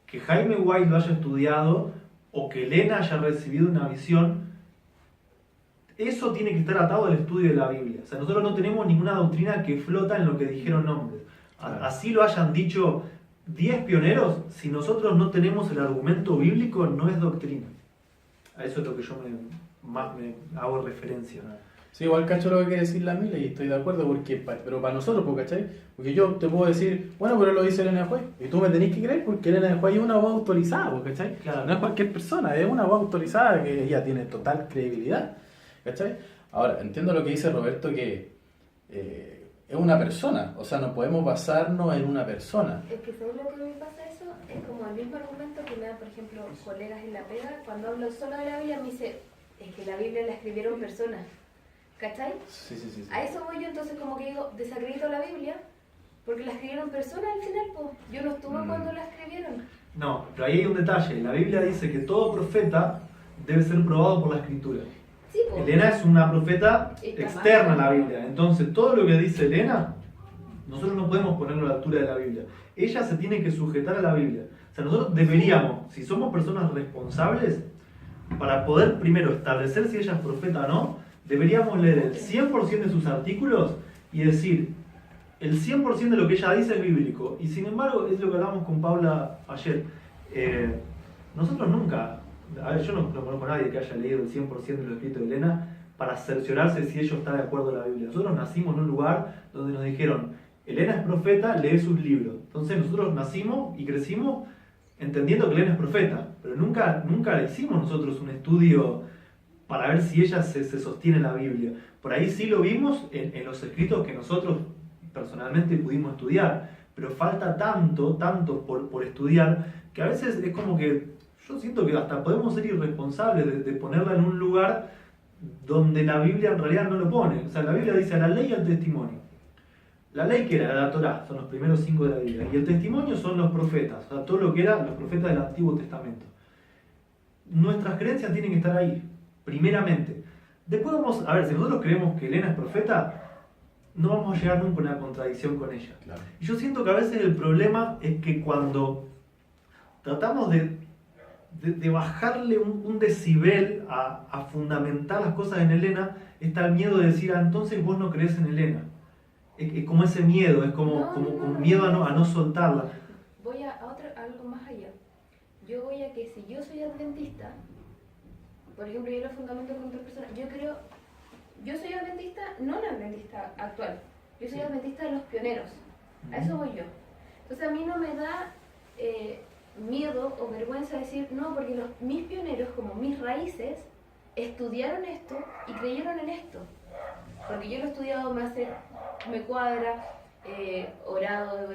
que Jaime White lo haya estudiado o que Elena haya recibido una visión, eso tiene que estar atado al estudio de la Biblia. O sea, nosotros no tenemos ninguna doctrina que flota en lo que dijeron hombres. Claro. Así lo hayan dicho 10 pioneros, si nosotros no tenemos el argumento bíblico, no es doctrina. A eso es lo que yo más me hago referencia. Sí, igual cacho lo que quiere decir la Mila y estoy de acuerdo, pero para nosotros, ¿cachai? Porque yo te puedo decir, bueno, pero lo dice Elena de White, y tú me tenés que creer porque Elena de White es una voz autorizada, ¿cachai? Claro. No es cualquier persona, es una voz autorizada que ella tiene total credibilidad, ¿cachai? Ahora, entiendo lo que dice Roberto, que es una persona, o sea, no podemos basarnos en una persona. Es que ¿sabes lo que me pasa eso? Es como el mismo argumento que me dan, por ejemplo, colegas en la pega, cuando hablo solo de la Biblia me dice, es que la Biblia la escribieron personas, ¿cachai? Sí. A eso voy yo, entonces como que digo, desacredito la Biblia, porque la escribieron personas al final, pues yo no estuve cuando la escribieron. No, pero ahí hay un detalle. La Biblia dice que todo profeta debe ser probado por la Escritura. Sí, pues. Elena es una profeta Está externa a mal. la Biblia. Entonces, todo lo que dice Elena, nosotros no podemos ponerlo a la altura de la Biblia. Ella se tiene que sujetar a la Biblia. O sea, nosotros deberíamos, si somos personas responsables, para poder primero establecer si ella es profeta o no, deberíamos leer el 100% de sus artículos y decir, el 100% de lo que ella dice es bíblico. Y sin embargo, es lo que hablamos con Paula ayer. Nosotros nunca, a ver, yo no conozco a nadie que haya leído el 100% de los escritos de Elena para cerciorarse si ello está de acuerdo a la Biblia. Nosotros nacimos en un lugar donde nos dijeron, Elena es profeta, lee sus libros. Entonces nosotros nacimos y crecimos entendiendo que Elena es profeta, pero nunca hicimos nosotros un estudio para ver si ella se sostiene en la Biblia. Por ahí sí lo vimos en los escritos que nosotros personalmente pudimos estudiar, pero falta tanto por estudiar, que a veces es como que yo siento que hasta podemos ser irresponsables de ponerla en un lugar donde la Biblia en realidad no lo pone. O sea, la Biblia dice a la ley y al testimonio. La ley que era la Torá, son los primeros 5 de la Biblia, y el testimonio son los profetas, o sea, todo lo que eran los profetas del Antiguo Testamento. Nuestras creencias tienen que estar ahí, primeramente. Después vamos a ver, si nosotros creemos que Elena es profeta, no vamos a llegar nunca a una contradicción con ella. Claro. Y yo siento que a veces el problema es que cuando tratamos de bajarle un decibel a fundamentar las cosas en Elena, está el miedo de decir, entonces vos no crees en Elena. Es como ese miedo, es como No. miedo a no soltarla. Voy a algo más allá. Yo voy a que si yo soy adventista, por ejemplo, yo lo fundamento con otra persona, yo soy adventista, no la adventista actual, yo soy adventista de los pioneros, a eso voy yo. Entonces a mí no me da miedo o vergüenza decir, no, porque mis pioneros, como mis raíces, estudiaron esto y creyeron en esto. Porque yo lo he estudiado, me cuadra, orado,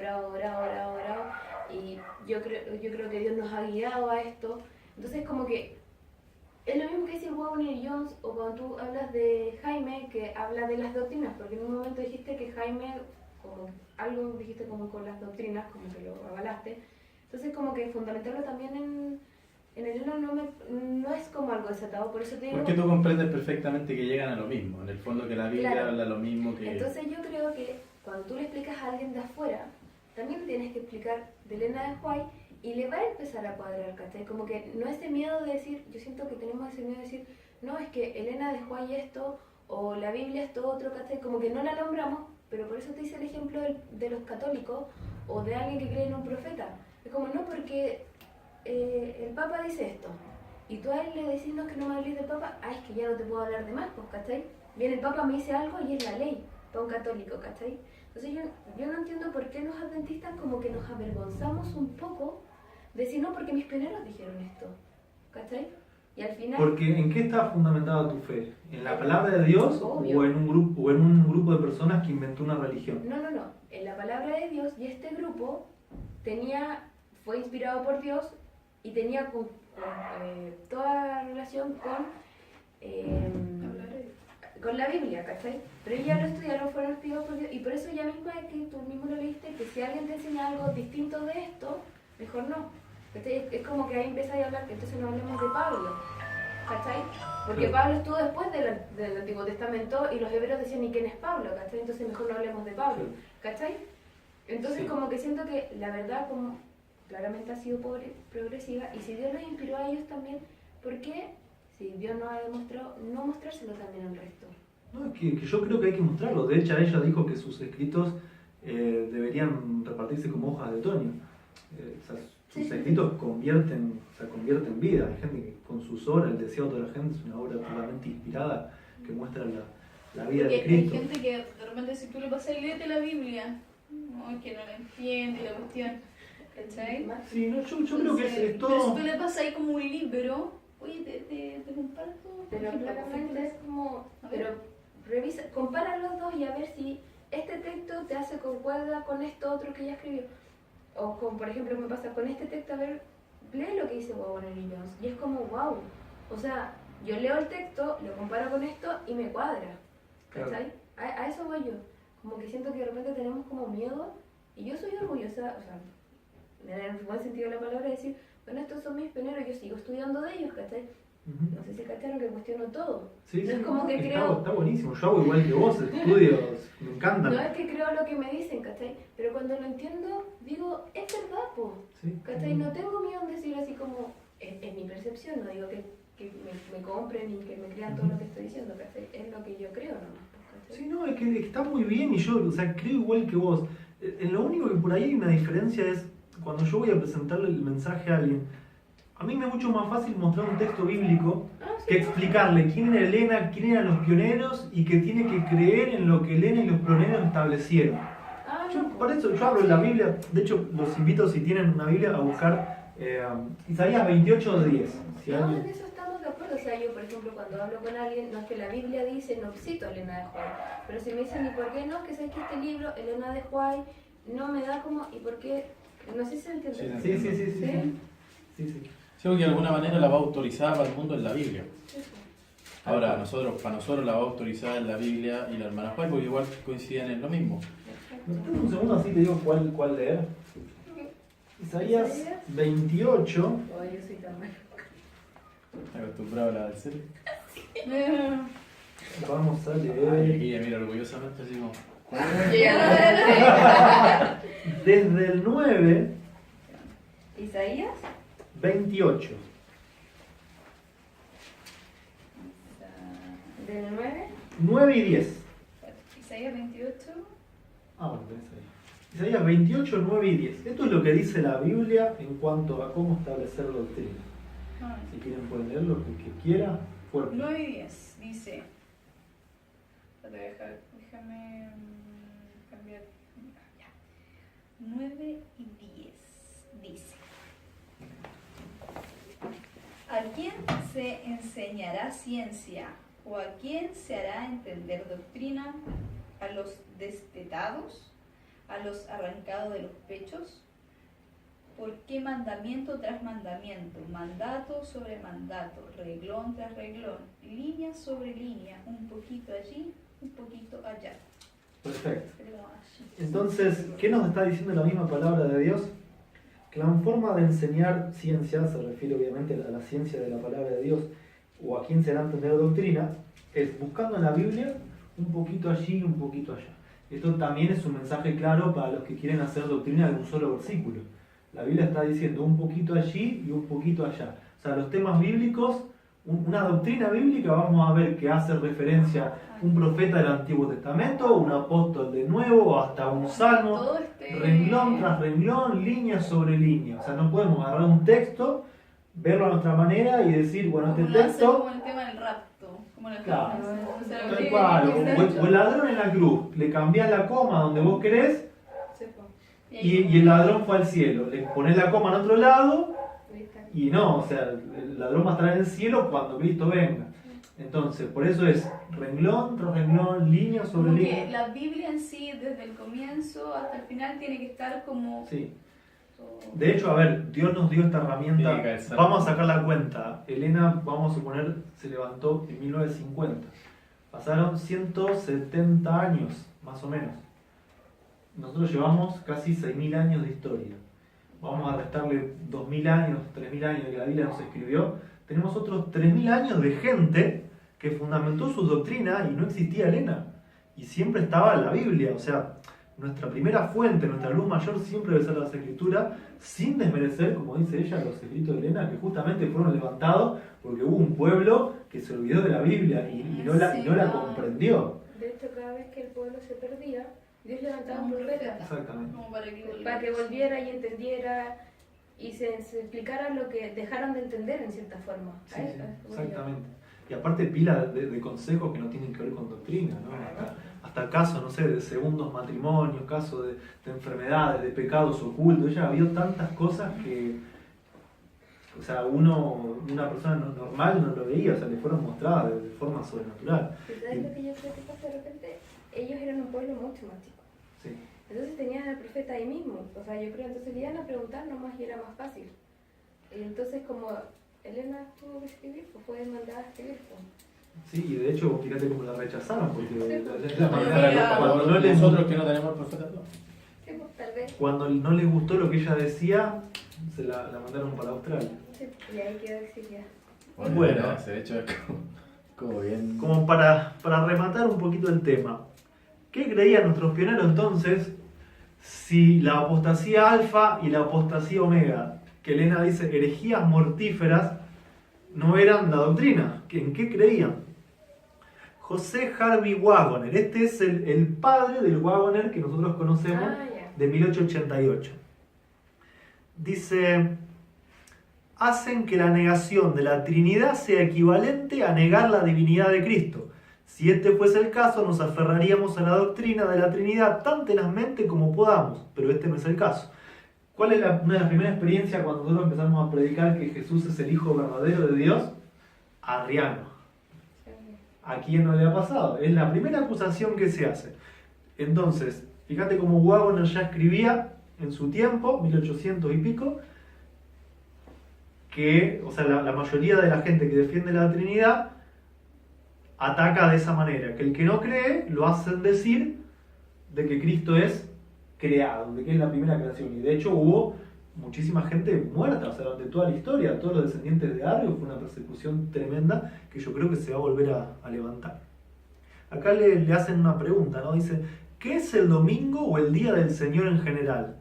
y yo creo que Dios nos ha guiado a esto. Entonces como que es lo mismo que dice Wagner y Jones, o cuando tú hablas de Jaime, que habla de las doctrinas, porque en un momento dijiste que Jaime, como algo dijiste como con las doctrinas, como que lo avalaste. Entonces como que fundamentarlo también en Elena no es como algo desatado, por eso te digo... Porque tú comprendes perfectamente que llegan a lo mismo, en el fondo que la Biblia Claro. habla lo mismo que... Entonces yo creo que cuando tú le explicas a alguien de afuera, también le tienes que explicar de Elena de White y le va a empezar a cuadrar, ¿cachai? Como que no ese miedo de decir, yo siento que tenemos ese miedo de decir, no, es que Elena de White esto, o la Biblia esto otro, ¿cachai? Como que no la nombramos, pero por eso te hice el ejemplo de los católicos o de alguien que cree en un profeta. Es como, no, porque el Papa dice esto, y tú a él le decís, no, que no me hables del Papa, es que ya no te puedo hablar de más, pues, ¿cachai? Viene el Papa, me dice algo y es la ley para un católico, ¿cachai? Entonces yo no entiendo por qué los adventistas como que nos avergonzamos un poco de decir, no, porque mis pioneros dijeron esto, ¿cachai? Y al final... Porque ¿en qué está fundamentada tu fe? ¿En la palabra de Dios Obvio. o en un grupo de personas que inventó una religión? No, en la palabra de Dios, y este grupo fue inspirado por Dios y tenía toda relación con la Biblia, ¿cachai? Pero ellos ya lo estudiaron, fueron inspirados por Dios, y por eso ya mismo es que tú mismo lo leíste, que si alguien te enseña algo distinto de esto, mejor no. ¿Cachai? Es como que ahí empezáis a hablar, que entonces no hablemos de Pablo, ¿cachai? Porque Pablo estuvo después del Antiguo Testamento y los hebreos decían, ¿y quién es Pablo? ¿Cachai? Entonces mejor no hablemos de Pablo, ¿cachai? Entonces Sí. como que siento que la verdad como claramente ha sido progresiva, y si Dios los inspiró a ellos también, ¿por qué? Si Dios nos ha demostrado, no mostrárselo también al resto. No, es que yo creo que hay que mostrarlo. De hecho, ella dijo que sus escritos deberían repartirse como hojas de otoño. O sea, sus Sí. escritos convierten vida. Hay gente que con sus obras, el deseo de la gente, es una obra totalmente inspirada que muestra la vida Porque de Cristo. hay gente que de repente si tú le pasas y léete la Biblia, no, es que no la entiende y la cuestión, ¿cachai? Sí, no, yo creo que es Pero si todo... tú le pasas ahí como un libro, oye, te comparto, por Pero ejemplo, claramente es como, A ver. pero revisa, compara los dos y a ver si este texto te hace concuerda con esto otro que ella escribió. O con, por ejemplo, me pasa con este texto, a ver, lee lo que dice Wagner y Jones. Y es como, wow. O sea, yo leo el texto, lo comparo con esto y me cuadra. ¿Cachai? A eso voy yo. Como que siento que de repente tenemos como miedo, y yo soy orgullosa, o sea, en el buen sentido de la palabra, decir, bueno, estos son mis pioneros, yo sigo estudiando de ellos, ¿cachai? Ujú. No sé si cacharon que cuestiono todo. Sí, No sí, es como que está, creo... está buenísimo. Yo hago igual que vos, estudios, me encantan. No es que creo lo que me dicen, ¿cachai? Pero cuando lo entiendo, digo, es verdad, po. Sí. ¿Cachai? No tengo miedo en decir así como, es mi percepción, no digo que me compren y que me crean todo lo que estoy diciendo, ¿cachai? Es lo que yo creo nomás, ¿cachai? Sí, no, es que está muy bien y yo, o sea, creo igual que vos. En lo único que por ahí hay una diferencia es cuando yo voy a presentarle el mensaje a alguien, a mí me es mucho más fácil mostrar un texto bíblico Ah, sí, que explicarle quién era Elena, quién eran los pioneros y que tiene que creer en lo que Elena y los pioneros establecieron. Ah, Yo, no, por eso yo hablo de la Biblia, de hecho los invito si tienen una Biblia a buscar Isaías 28:10. Si No, en alguien... eso estamos de acuerdo. O sea, yo, por ejemplo, cuando hablo con alguien, no es que la Biblia dice, no cito a Elena de White, pero si me dicen, ¿y por qué no? Que sé que este libro, Elena de White, no me da como, ¿y por qué? No sé si se entiende. Sí, sí, sí, sí. ¿Sí? Sí, sí. Sí, porque de alguna manera la va autorizada para el mundo en la Biblia. Sí, sí. Ahora, para nosotros la va autorizada en la Biblia y la hermana Juan, porque igual coinciden en lo mismo. ¿Me esperas un segundo así te digo cuál leer? Isaías 28. Oh, yo soy tan mala. Acostumbrado a la del cel. Vamos a Ay, leer aquí ella mira orgullosamente así como... Yo ya desde el 9, Isaías. 28. Del 9. 9 y 10. Isaías 28. Ah, bueno, tenés ahí. Isaías 28, 9 y 10. Esto es lo que dice la Biblia en cuanto a cómo establecer doctrina. Si quieren pueden leer lo que quiera. Fuerte. 9 y 10 dice. Déjame cambiar. Ya. 9 y 10. Dice: ¿A quién se enseñará ciencia? ¿O a quién se hará entender doctrina? ¿A los destetados? ¿A los arrancados de los pechos? ¿Por qué mandamiento tras mandamiento, mandato sobre mandato, reglón tras reglón, línea sobre línea, un poquito allí, un poquito allá? Perfecto. Entonces, ¿qué nos está diciendo la misma palabra de Dios? Que la forma de enseñar ciencia, se refiere obviamente a la ciencia de la palabra de Dios, o a quién se hará entender doctrina, es buscando en la Biblia un poquito allí y un poquito allá. Esto también es un mensaje claro para los que quieren hacer doctrina de un solo versículo. La Biblia está diciendo un poquito allí y un poquito allá. O sea, los temas bíblicos, una doctrina bíblica, vamos a ver que hace referencia a un profeta del Antiguo Testamento, un apóstol del Nuevo, hasta un salmo, renglón tras renglón, línea sobre línea. O sea, no podemos agarrar un texto, verlo a nuestra manera y decir, bueno, este texto... Como el tema del rapto. Como en el Claro. o sea, Tal cual, o el ladrón en la cruz, le cambiás la coma donde vos querés y el ladrón fue al cielo. Le ponés la coma en otro lado y no, o sea, el ladrón va a estar en el cielo cuando Cristo venga. Entonces, por eso es renglón tras renglón, línea sobre como línea. que la Biblia en sí, desde el comienzo hasta el final, tiene que estar como... Sí. De hecho, a ver, Dios nos dio esta herramienta. Vamos a sacar la cuenta. Elena, vamos a suponer, se levantó en 1950. Pasaron 170 años, más o menos. Nosotros llevamos casi 6.000 años de historia. Vamos a restarle 2.000 años, 3.000 años de que la Biblia nos escribió. Tenemos otros 3.000 años de gente que fundamentó su doctrina y no existía Elena. Y siempre estaba en la Biblia. O sea, nuestra primera fuente, nuestra luz mayor siempre debe ser las Escrituras, sin desmerecer, como dice ella, los escritos de Elena, que justamente fueron levantados porque hubo un pueblo que se olvidó de la Biblia y no la comprendió. De hecho, cada vez que el pueblo se perdía, Dios levantaba un profeta. Exactamente. Como Para que volviera y entendiera y se explicara lo que dejaron de entender en cierta forma. Sí, sí, exactamente. Y aparte pila de consejos que no tienen que ver con doctrina, ¿no? Hasta casos, no sé, de segundos matrimonios, casos de enfermedades, de pecados ocultos. Ella vio tantas cosas que, o sea, una persona normal no lo veía, o sea, le fueron mostradas de forma sobrenatural. ¿Sabes lo que yo creo que pasa de repente? Ellos eran un pueblo mucho más chico. Sí. Entonces tenían al profeta ahí mismo. O sea, yo creo entonces le iban a preguntar nomás y era más fácil. Y entonces como Elena tuvo que escribir, pues fue mandada a escribir. Pues. Sí, y de hecho, fíjate cómo la rechazaron, porque Nosotros que no tenemos profeta. Sí, pues tal vez. cuando no les gustó lo que ella decía, se la mandaron para Australia. Sí, y ahí quedó exiliada. Bueno. De hecho, es como bien. Como para rematar un poquito el tema, ¿qué creían nuestros pioneros entonces si la apostasía alfa y la apostasía omega, que Elena dice herejías mortíferas, no eran la doctrina? ¿En qué creían? José Harvey Wagoner, este es el padre del Wagoner que nosotros conocemos, de 1888. Dice: hacen que la negación de la Trinidad sea equivalente a negar la divinidad de Cristo. Si este fuese el caso, nos aferraríamos a la doctrina de la Trinidad tan tenazmente como podamos, pero este no es el caso. ¿Cuál es una de las primeras experiencias cuando nosotros empezamos a predicar que Jesús es el Hijo verdadero de Dios? Arriano. ¿A quién no le ha pasado? Es la primera acusación que se hace. Entonces, fíjate cómo Wagoner ya escribía en su tiempo, 1800 y pico, que, o sea, la mayoría de la gente que defiende la Trinidad ataca de esa manera, que el que no cree lo hacen decir de que Cristo es creado, de que es la primera creación. Y de hecho hubo muchísima gente muerta, o sea, durante toda la historia, todos los descendientes de Arrio, fue una persecución tremenda que yo creo que se va a volver a levantar. Acá le hacen una pregunta, ¿no? Dice, ¿qué es el domingo o el día del Señor en general?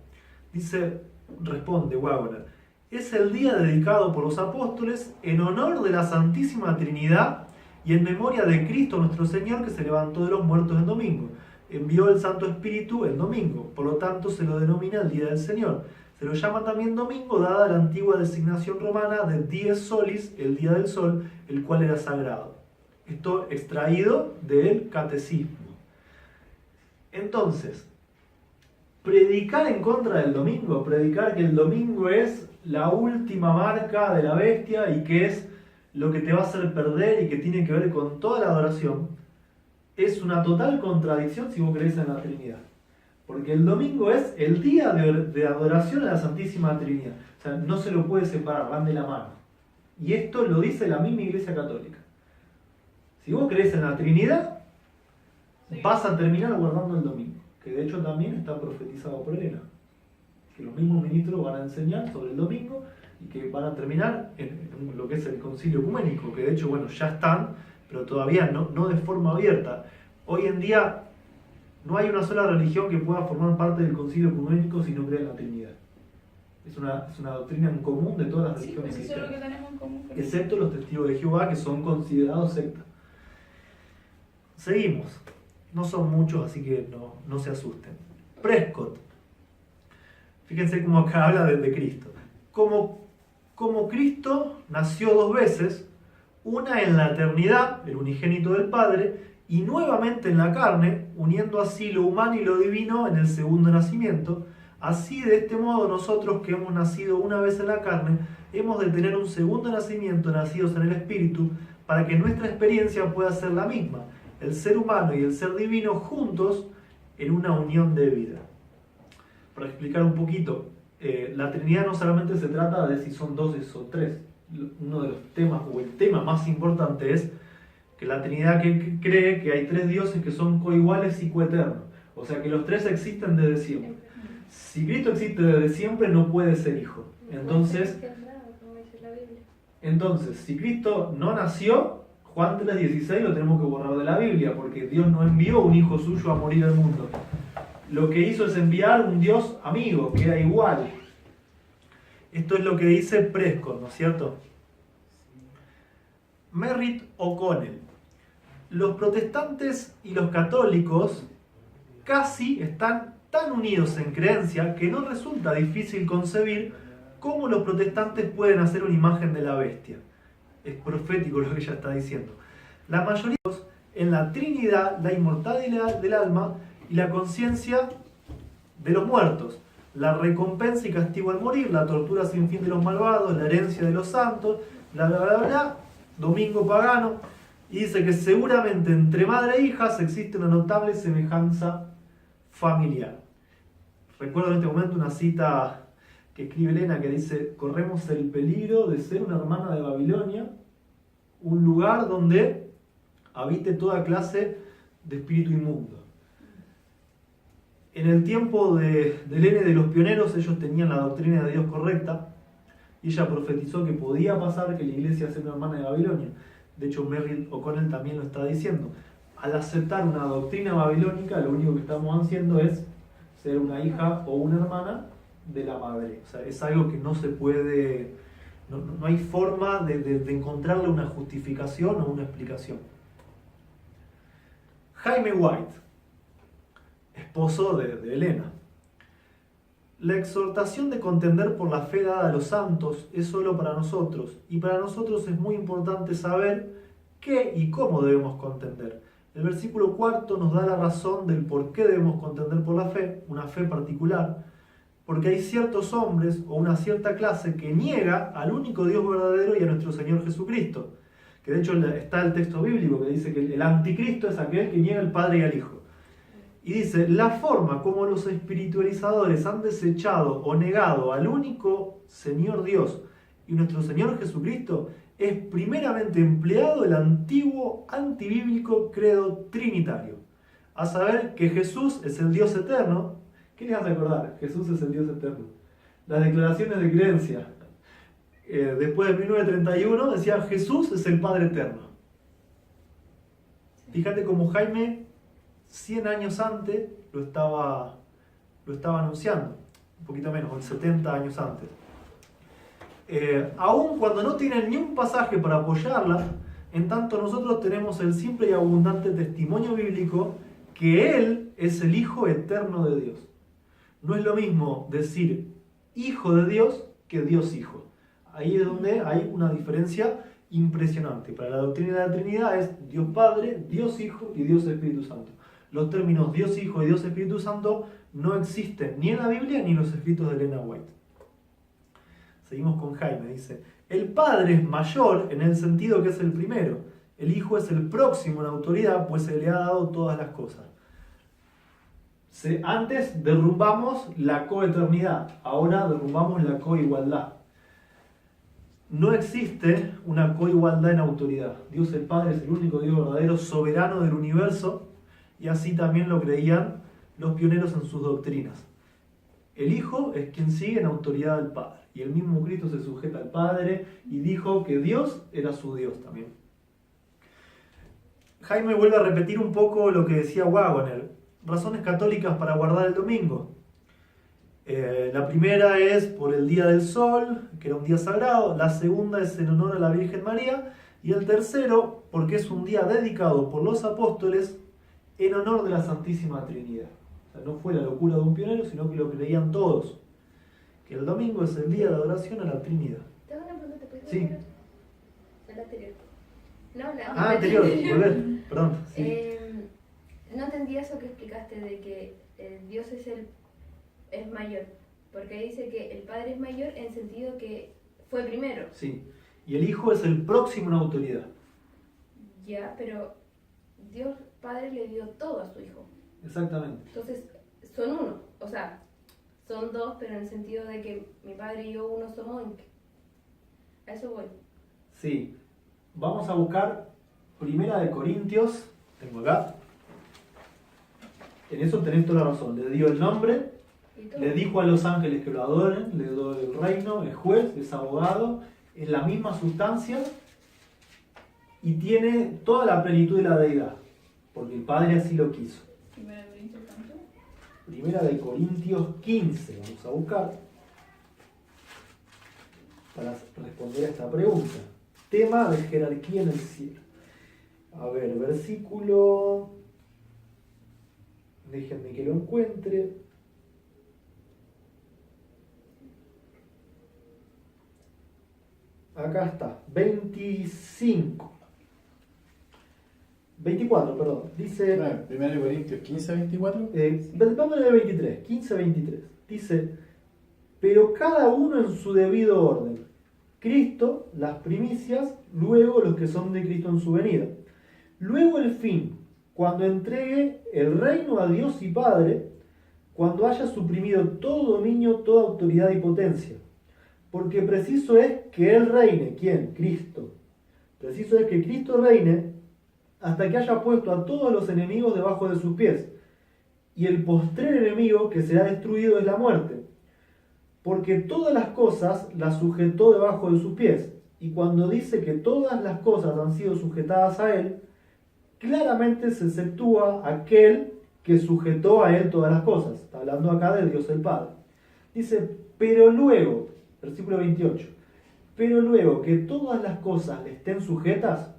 Dice, responde Wagoner, es el día dedicado por los apóstoles en honor de la Santísima Trinidad y en memoria de Cristo nuestro Señor, que se levantó de los muertos el domingo. Envió el Santo Espíritu el domingo, por lo tanto se lo denomina el día del Señor. Se lo llama también domingo, dada la antigua designación romana de dies solis, el día del sol, el cual era sagrado. Esto extraído del catecismo. Entonces, predicar en contra del domingo, predicar que el domingo es la última marca de la bestia y que es lo que te va a hacer perder y que tiene que ver con toda la adoración, es una total contradicción si vos crees en la Trinidad. Porque el domingo es el día de adoración a la Santísima Trinidad. O sea, no se lo puede separar, van de la mano. Y esto lo dice la misma Iglesia Católica. Si vos crees en la Trinidad, vas a terminar guardando el domingo. Que de hecho también está profetizado por Elena. Que los mismos ministros van a enseñar sobre el domingo y que van a terminar en lo que es el concilio ecuménico. Que de hecho, bueno, ya están, pero todavía no de forma abierta. Hoy en día no hay una sola religión que pueda formar parte del concilio ecuménico si no cree en la Trinidad. Es una doctrina en común de todas las religiones pues eso es lo que cristianas, tenemos en común. excepto los testigos de Jehová, que son considerados secta. Seguimos. No son muchos, así que no se asusten. Prescott. Fíjense cómo acá habla de Cristo. Como Cristo nació dos veces, una en la eternidad, el unigénito del Padre, y nuevamente en la carne, uniendo así lo humano y lo divino en el segundo nacimiento. Así, de este modo, nosotros que hemos nacido una vez en la carne, hemos de tener un segundo nacimiento nacidos en el Espíritu, para que nuestra experiencia pueda ser la misma, el ser humano y el ser divino juntos en una unión de vida. Para explicar un poquito, la Trinidad no solamente se trata de si son dos o son tres. Uno de los temas, o el tema más importante, es que la Trinidad cree que hay tres dioses que son coiguales y coeternos. O sea que los tres existen desde siempre. Si Cristo existe desde siempre, no puede ser hijo. Entonces, si Cristo no nació, Juan 3:16 lo tenemos que borrar de la Biblia, porque Dios no envió un hijo suyo a morir al mundo. Lo que hizo es enviar un Dios amigo, que era igual. Esto es lo que dice Prescott, ¿no es cierto? Merritt O'Connell. Los protestantes y los católicos casi están tan unidos en creencia que no resulta difícil concebir cómo los protestantes pueden hacer una imagen de la bestia. Es profético lo que ella está diciendo. La mayoría en la Trinidad, la inmortalidad del alma y la conciencia de los muertos, la recompensa y castigo al morir, la tortura sin fin de los malvados, la herencia de los santos, bla bla bla bla, domingo pagano, y dice que seguramente entre madre e hijas existe una notable semejanza familiar. Recuerdo en este momento una cita que escribe Elena que dice: corremos el peligro de ser una hermana de Babilonia, un lugar donde habite toda clase de espíritu inmundo. En el tiempo de Elena y de los pioneros, ellos tenían la doctrina de Dios correcta, y ella profetizó que podía pasar que la iglesia sea una hermana de Babilonia. De hecho, Merritt O'Connell también lo está diciendo. Al aceptar una doctrina babilónica, lo único que estamos haciendo es ser una hija o una hermana de la madre. O sea, es algo que no se puede, no hay forma de encontrarle una justificación o una explicación. Jaime White, esposo de Elena. La exhortación de contender por la fe dada a los santos es solo para nosotros, y para nosotros es muy importante saber qué y cómo debemos contender. El versículo 4 nos da la razón del por qué debemos contender por la fe, una fe particular, porque hay ciertos hombres o una cierta clase que niega al único Dios verdadero y a nuestro Señor Jesucristo, que de hecho está el texto bíblico que dice que el anticristo es aquel que niega al Padre y al Hijo. Y dice: la forma como los espiritualizadores han desechado o negado al único Señor Dios y nuestro Señor Jesucristo es primeramente empleado el antiguo antibíblico credo trinitario, a saber que Jesús es el Dios eterno. ¿Qué les hace acordar? Jesús es el Dios eterno. Las declaraciones de creencia después de 1931 decían: Jesús es el Padre eterno. Fíjate cómo Jaime 100 años antes lo estaba anunciando, un poquito menos, 70 años antes. Aun cuando no tienen ni un pasaje para apoyarla, en tanto nosotros tenemos el simple y abundante testimonio bíblico que Él es el Hijo eterno de Dios. No es lo mismo decir Hijo de Dios que Dios Hijo. Ahí es donde hay una diferencia impresionante. Para la doctrina de la Trinidad es Dios Padre, Dios Hijo y Dios Espíritu Santo. los términos Dios Hijo y Dios Espíritu Santo no existen ni en la Biblia ni en los escritos de Elena White. Seguimos con Jaime, dice: el Padre es mayor en el sentido que es el primero. El Hijo es el próximo en autoridad, pues se le ha dado todas las cosas. Antes derrumbamos la coeternidad, ahora derrumbamos la coigualdad. No existe una coigualdad en autoridad. Dios el Padre es el único Dios verdadero, soberano del universo, y así también lo creían los pioneros en sus doctrinas. El Hijo es quien sigue en autoridad al Padre, y el mismo Cristo se sujeta al Padre y dijo que Dios era su Dios también. Jaime vuelve a repetir un poco lo que decía Waggoner: razones católicas para guardar el domingo. La primera es por el Día del Sol, que era un día sagrado. La segunda es en honor a la Virgen María. Y el tercero, porque es un día dedicado por los apóstoles en honor de la Santísima Trinidad. O sea, no fue la locura de un pionero, sino que lo creían todos, que el domingo es el día de adoración a la Trinidad. ¿Te hago una pregunta? ¿Te puedes Sí. volver? La anterior. No, la Anterior, volver, perdón. Sí. No entendí eso que explicaste de que Dios es mayor, porque dice que el Padre es mayor en sentido que fue primero. Sí. Y el Hijo es el próximo en autoridad. Ya, pero Dios Padre le dio todo a su Hijo. Exactamente. Entonces, son uno. O sea, son dos, pero en el sentido de que mi Padre y yo uno somos. A eso voy. Sí. Vamos a buscar Primera de Corintios. Tengo acá. En eso tenés toda la razón. Le dio el nombre, ¿Y todo? le dijo a los ángeles que lo adoren, le dio el reino, es juez, es abogado, es la misma sustancia y tiene toda la plenitud de la deidad, porque el Padre así lo quiso. Primera de Corintios, ¿cuánto? Primera de Corintios 15, vamos a buscar para responder a esta pregunta. Tema de jerarquía en el cielo. A ver, versículo... Déjenme que lo encuentre. Acá está, 24, perdón. Dice... 1 Corintios 15, 24. Vamos a leer 23, 15, 23. Dice: pero cada uno en su debido orden. Cristo, las primicias, luego los que son de Cristo en su venida. Luego el fin, cuando entregue el reino a Dios y Padre, cuando haya suprimido todo dominio, toda autoridad y potencia. Porque preciso es que Él reine. ¿Quién? Cristo. Preciso es que Cristo reine hasta que haya puesto a todos los enemigos debajo de sus pies. Y el postrer enemigo que será destruido es la muerte. Porque todas las cosas las sujetó debajo de sus pies. Y cuando dice que todas las cosas han sido sujetadas a Él, claramente se exceptúa aquel que sujetó a Él todas las cosas. Está hablando acá de Dios el Padre. Dice: pero luego, versículo 28, pero luego que todas las cosas le estén sujetas,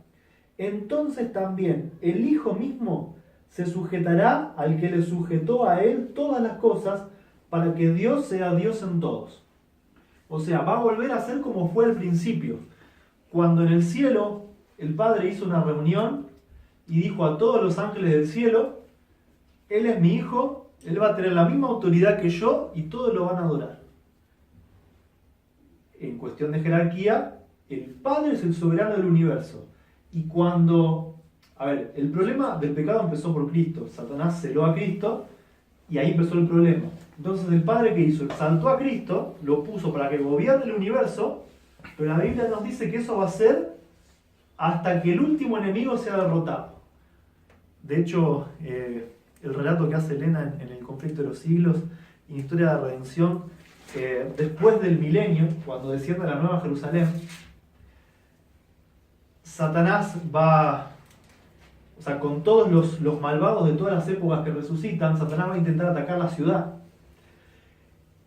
entonces también el Hijo mismo se sujetará al que le sujetó a Él todas las cosas, para que Dios sea Dios en todos. O sea, va a volver a ser como fue al principio, cuando en el cielo el Padre hizo una reunión y dijo a todos los ángeles del cielo: Él es mi Hijo, Él va a tener la misma autoridad que yo y todos lo van a adorar. En cuestión de jerarquía, el Padre es el soberano del universo. Y cuando... A ver, el problema del pecado empezó por Cristo. Satanás celó a Cristo y ahí empezó el problema. Entonces el Padre, ¿qué hizo? Exaltó a Cristo, lo puso para que gobierne el universo, pero la Biblia nos dice que eso va a ser hasta que el último enemigo sea derrotado. De hecho, el relato que hace Elena en el conflicto de los siglos, en Historia de la Redención, después del milenio, cuando desciende la Nueva Jerusalén, Satanás va, o sea, con todos los malvados de todas las épocas que resucitan, Satanás va a intentar atacar la ciudad.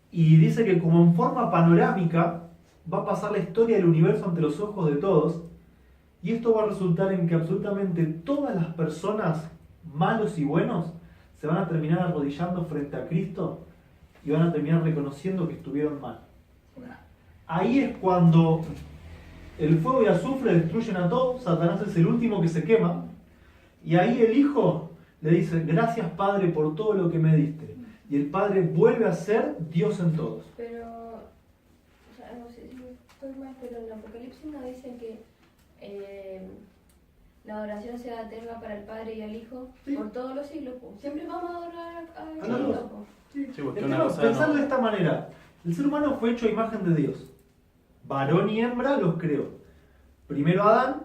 Y dice que como en forma panorámica va a pasar la historia del universo ante los ojos de todos, y esto va a resultar en que absolutamente todas las personas, malos y buenos, se van a terminar arrodillando frente a Cristo y van a terminar reconociendo que estuvieron mal. Ahí es cuando el fuego y azufre destruyen a todos, Satanás es el último que se quema, y ahí el Hijo le dice, gracias Padre por todo lo que me diste. Y el Padre vuelve a ser Dios en todos. Pero, o sea, no sé si estoy mal, pero en Apocalipsis nos dicen que la adoración sea eterna para el Padre y al Hijo Sí. por todos los siglos. Pues. Siempre vamos a adorar a A los dos. Cristo. Pues. Sí, porque El una tema, cosa pensando no- de esta manera, el ser humano fue hecho a imagen de Dios. Varón y hembra los creó. Primero Adán,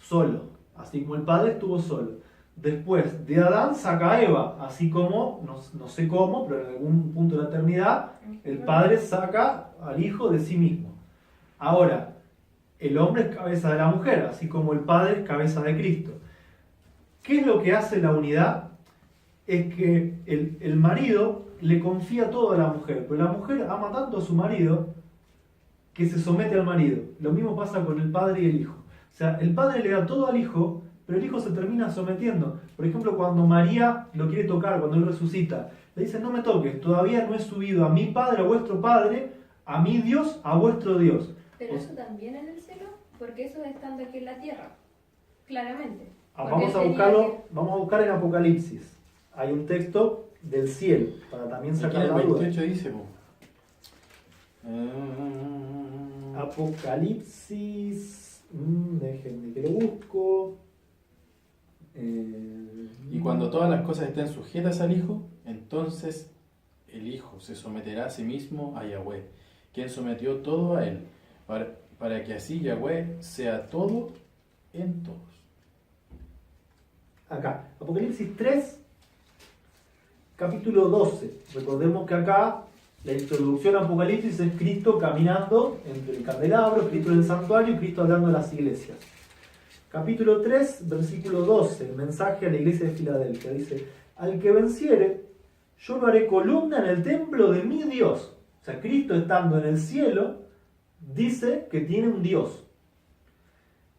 solo, así como el Padre estuvo solo. Después de Adán saca a Eva, así como, no sé cómo, pero en algún punto de la eternidad, el Padre saca al Hijo de sí mismo. Ahora, el hombre es cabeza de la mujer, así como el Padre es cabeza de Cristo. ¿Qué es lo que hace la unidad? Es que el marido le confía todo a la mujer, pero la mujer ama tanto a su marido que se somete al marido. Lo mismo pasa con el padre y el hijo. O sea, el padre le da todo al hijo, pero el hijo se termina sometiendo. Por ejemplo, cuando María lo quiere tocar, cuando él resucita, le dice, no me toques, todavía no he subido a mi Padre, a vuestro Padre, a mi Dios, a vuestro Dios. Pero eso también en el cielo, porque eso es estando aquí en la tierra, claramente. Vamos a buscar en Apocalipsis. Hay un texto del cielo, para también Aquí en sacar el la duda. 28 dice, po. Apocalipsis, déjenme que lo busco. Y cuando todas las cosas estén sujetas al Hijo, entonces el Hijo se someterá a sí mismo a Yahweh, quien sometió todo a él, para que así Yahweh sea todo en todos. Acá, Apocalipsis 3, capítulo 12. Recordemos que acá la introducción a Apocalipsis es Cristo caminando entre el candelabro, Cristo en el santuario y Cristo hablando a las iglesias. Capítulo 3, versículo 12, el mensaje a la iglesia de Filadelfia. Dice, al que venciere, yo lo haré columna en el templo de mi Dios. O sea, Cristo estando en el cielo, dice que tiene un Dios.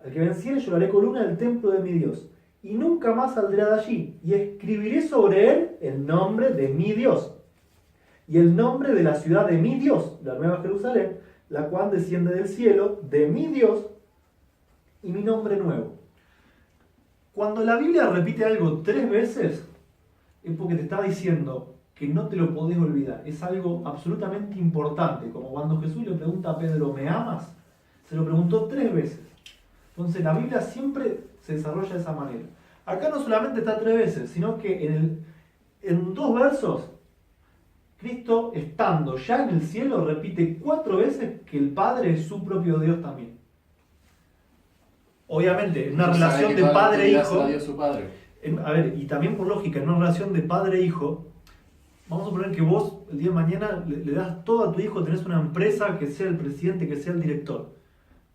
Al que venciere, yo lo haré columna en el templo de mi Dios. Y nunca más saldrá de allí. Y escribiré sobre él el nombre de mi Dios. Y el nombre de la ciudad de mi Dios, la Nueva Jerusalén, la cual desciende del cielo, de mi Dios, y mi nombre nuevo. Cuando la Biblia repite algo 3 veces, es porque te está diciendo que no te lo podés olvidar. Es algo absolutamente importante. Como cuando Jesús le pregunta a Pedro, ¿me amas? Se lo preguntó 3 veces. Entonces la Biblia siempre se desarrolla de esa manera. Acá no solamente está 3 veces, sino que en 2 versos, Cristo estando ya en el cielo repite 4 veces que el Padre es su propio Dios también. Obviamente, en una relación de padre-hijo, a ver, y también por lógica, en una relación de padre-hijo, vamos a suponer que vos el día de mañana le das todo a tu hijo, tenés una empresa, que sea el presidente, que sea el director.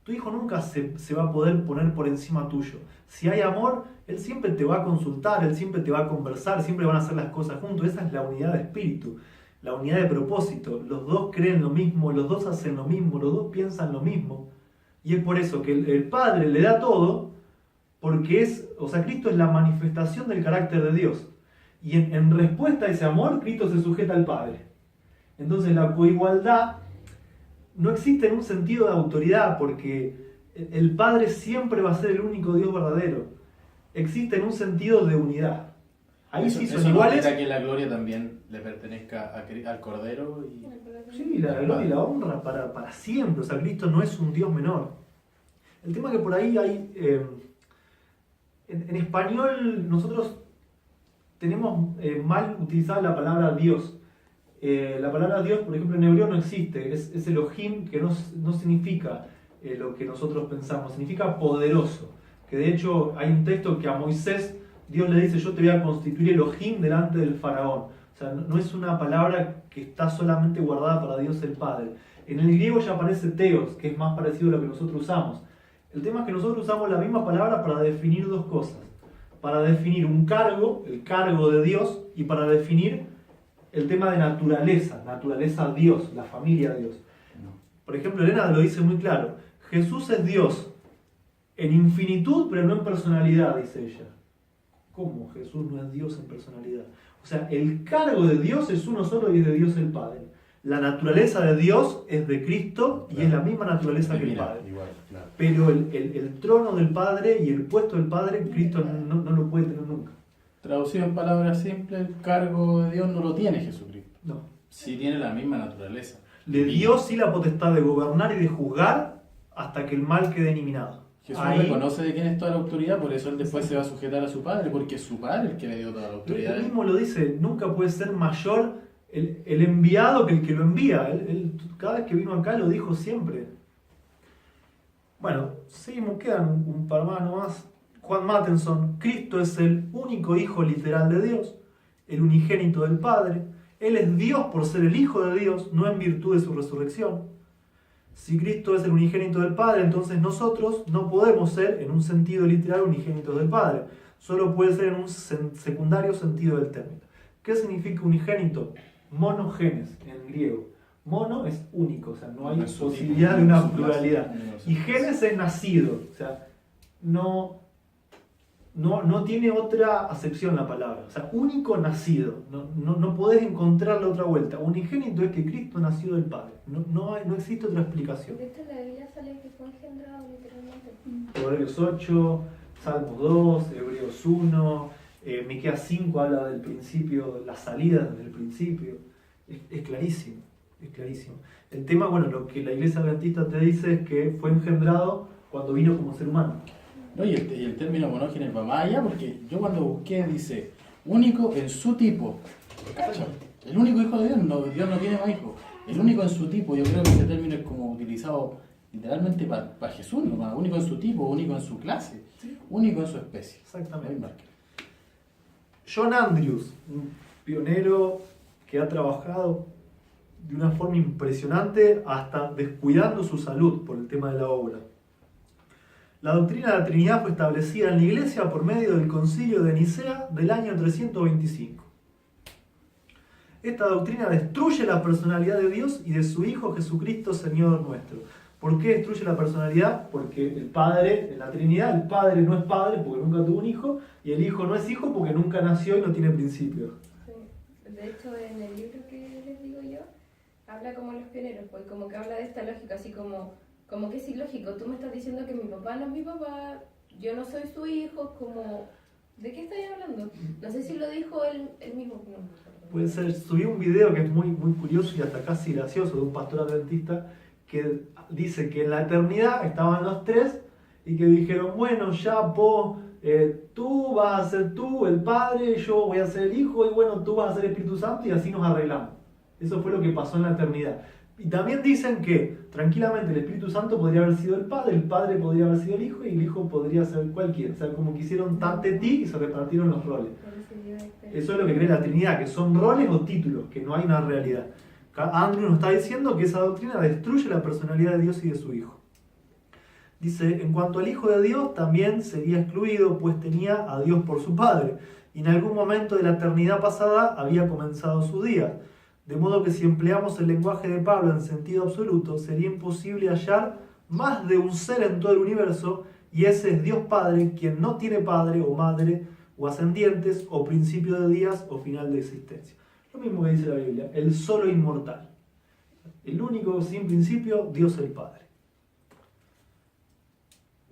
Tu hijo nunca se va a poder poner por encima tuyo. Si hay amor, él siempre te va a consultar, él siempre te va a conversar, siempre van a hacer las cosas juntos. Esa es la unidad de espíritu, la unidad de propósito. Los dos creen lo mismo, los dos hacen lo mismo, los dos piensan lo mismo. Y es por eso que el Padre le da todo, porque Cristo es la manifestación del carácter de Dios. Y en respuesta a ese amor, Cristo se sujeta al Padre. Entonces la coigualdad no existe en un sentido de autoridad, porque el Padre siempre va a ser el único Dios verdadero. Existe en un sentido de unidad. Ahí sí son iguales. ¿No que la gloria también le pertenezca al Cordero? Sí, la gloria y la honra para siempre. O sea, Cristo no es un Dios menor. El tema es que por ahí hay... en español nosotros tenemos mal utilizada la palabra Dios. La palabra Dios, por ejemplo, en hebreo no existe. Es Elohim, que no significa lo que nosotros pensamos. Significa poderoso. Que de hecho hay un texto que a Moisés Dios le dice, yo te voy a constituir Elohim delante del faraón. O sea, no es una palabra que está solamente guardada para Dios el Padre. En el griego ya aparece Theos, que es más parecido a lo que nosotros usamos. El tema es que nosotros usamos la misma palabra para definir 2 cosas. Para definir un cargo, el cargo de Dios, y para definir el tema de naturaleza Dios, la familia de Dios. Por ejemplo, Elena lo dice muy claro. Jesús es Dios en infinitud, pero no en personalidad, dice ella. ¿Cómo? Jesús no es Dios en personalidad. O sea, el cargo de Dios es uno solo y es de Dios el Padre. La naturaleza de Dios es de Cristo y es la misma naturaleza que el Padre. Igual, claro. Pero el trono del Padre y el puesto del Padre, Cristo no lo puede tener nunca. Traducido en palabras simples, el cargo de Dios no lo tiene Jesucristo. No. Sí tiene la misma naturaleza. Le dio sí la potestad de gobernar y de juzgar hasta que el mal quede eliminado. Jesús Ahí, reconoce de quién es toda la autoridad, por eso él después se va a sujetar a su Padre, porque es su Padre el que le dio toda la autoridad. él mismo lo dice, nunca puede ser mayor el enviado que el que lo envía. Él cada vez que vino acá lo dijo siempre. Bueno, seguimos, quedan un par más nomás. Juan Mattenson, Cristo es el único Hijo literal de Dios, el unigénito del Padre. Él es Dios por ser el Hijo de Dios, no en virtud de su resurrección. Si Cristo es el unigénito del Padre, entonces nosotros no podemos ser, en un sentido literal, unigénitos del Padre. Solo puede ser en un secundario sentido del término. ¿Qué significa unigénito? Monogenes, en griego. Mono es único, o sea, no hay posibilidad de una pluralidad. Y genes es nacido, o sea, no tiene otra acepción la palabra. O sea, único nacido. No podés encontrar la otra vuelta. Unigénito es que Cristo nació del Padre. No existe otra explicación. De hecho, en la Biblia sale que fue engendrado literalmente. Hebreos 8, Salmos 2, Hebreos 1, Miqueas 5 habla del principio, la salida desde el principio. Es clarísimo, es clarísimo. El tema, bueno, lo que la Iglesia Adventista te dice es que fue engendrado cuando vino como ser humano. No, y el término monógenes va más allá, porque yo cuando busqué dice único en su tipo. ¿Cacha? El único hijo de Dios no tiene más hijos. El único en su tipo, yo creo que ese término es como utilizado literalmente para Jesús, ¿no? Único en su tipo, único en su clase, único en su especie. Exactamente. John Andrews, un pionero que ha trabajado de una forma impresionante hasta descuidando su salud por el tema de la obra. La doctrina de la Trinidad fue establecida en la Iglesia por medio del Concilio de Nicea del año 325. Esta doctrina destruye la personalidad de Dios y de su Hijo Jesucristo, Señor nuestro. ¿Por qué destruye la personalidad? Porque el Padre, en la Trinidad, el Padre no es Padre porque nunca tuvo un hijo, y el Hijo no es Hijo porque nunca nació y no tiene principio. Sí. De hecho, en el libro que les digo yo, habla como los pioneros, pues como que habla de esta lógica, así como que es ilógico. Tú me estás diciendo que mi papá no es mi papá, yo no soy su hijo, como... ¿De qué estáis hablando? No sé si lo dijo él mismo. No. Puede ser, subí un video que es muy, muy curioso y hasta casi gracioso de un pastor adventista que dice que en la eternidad estaban los tres y que dijeron, bueno, ya tú vas a ser tú el Padre, yo voy a ser el Hijo y bueno, tú vas a ser el Espíritu Santo y así nos arreglamos. Eso fue lo que pasó en la eternidad. Y también dicen que tranquilamente el Espíritu Santo podría haber sido el Padre podría haber sido el Hijo y el Hijo podría ser cualquiera. O sea, como que hicieron tantetí y se repartieron los roles. Eso es lo que cree la Trinidad, que son roles o títulos, que no hay una realidad. Andrew nos está diciendo que esa doctrina destruye la personalidad de Dios y de su Hijo. Dice, en cuanto al Hijo de Dios, también sería excluido, pues tenía a Dios por su Padre, y en algún momento de la eternidad pasada había comenzado su día. De modo que si empleamos el lenguaje de Pablo en sentido absoluto, sería imposible hallar más de un ser en todo el universo, y ese es Dios Padre, quien no tiene padre o madre, o ascendientes, o principio de días, o final de existencia. Lo mismo que dice la Biblia, el solo inmortal. El único sin principio, Dios el Padre.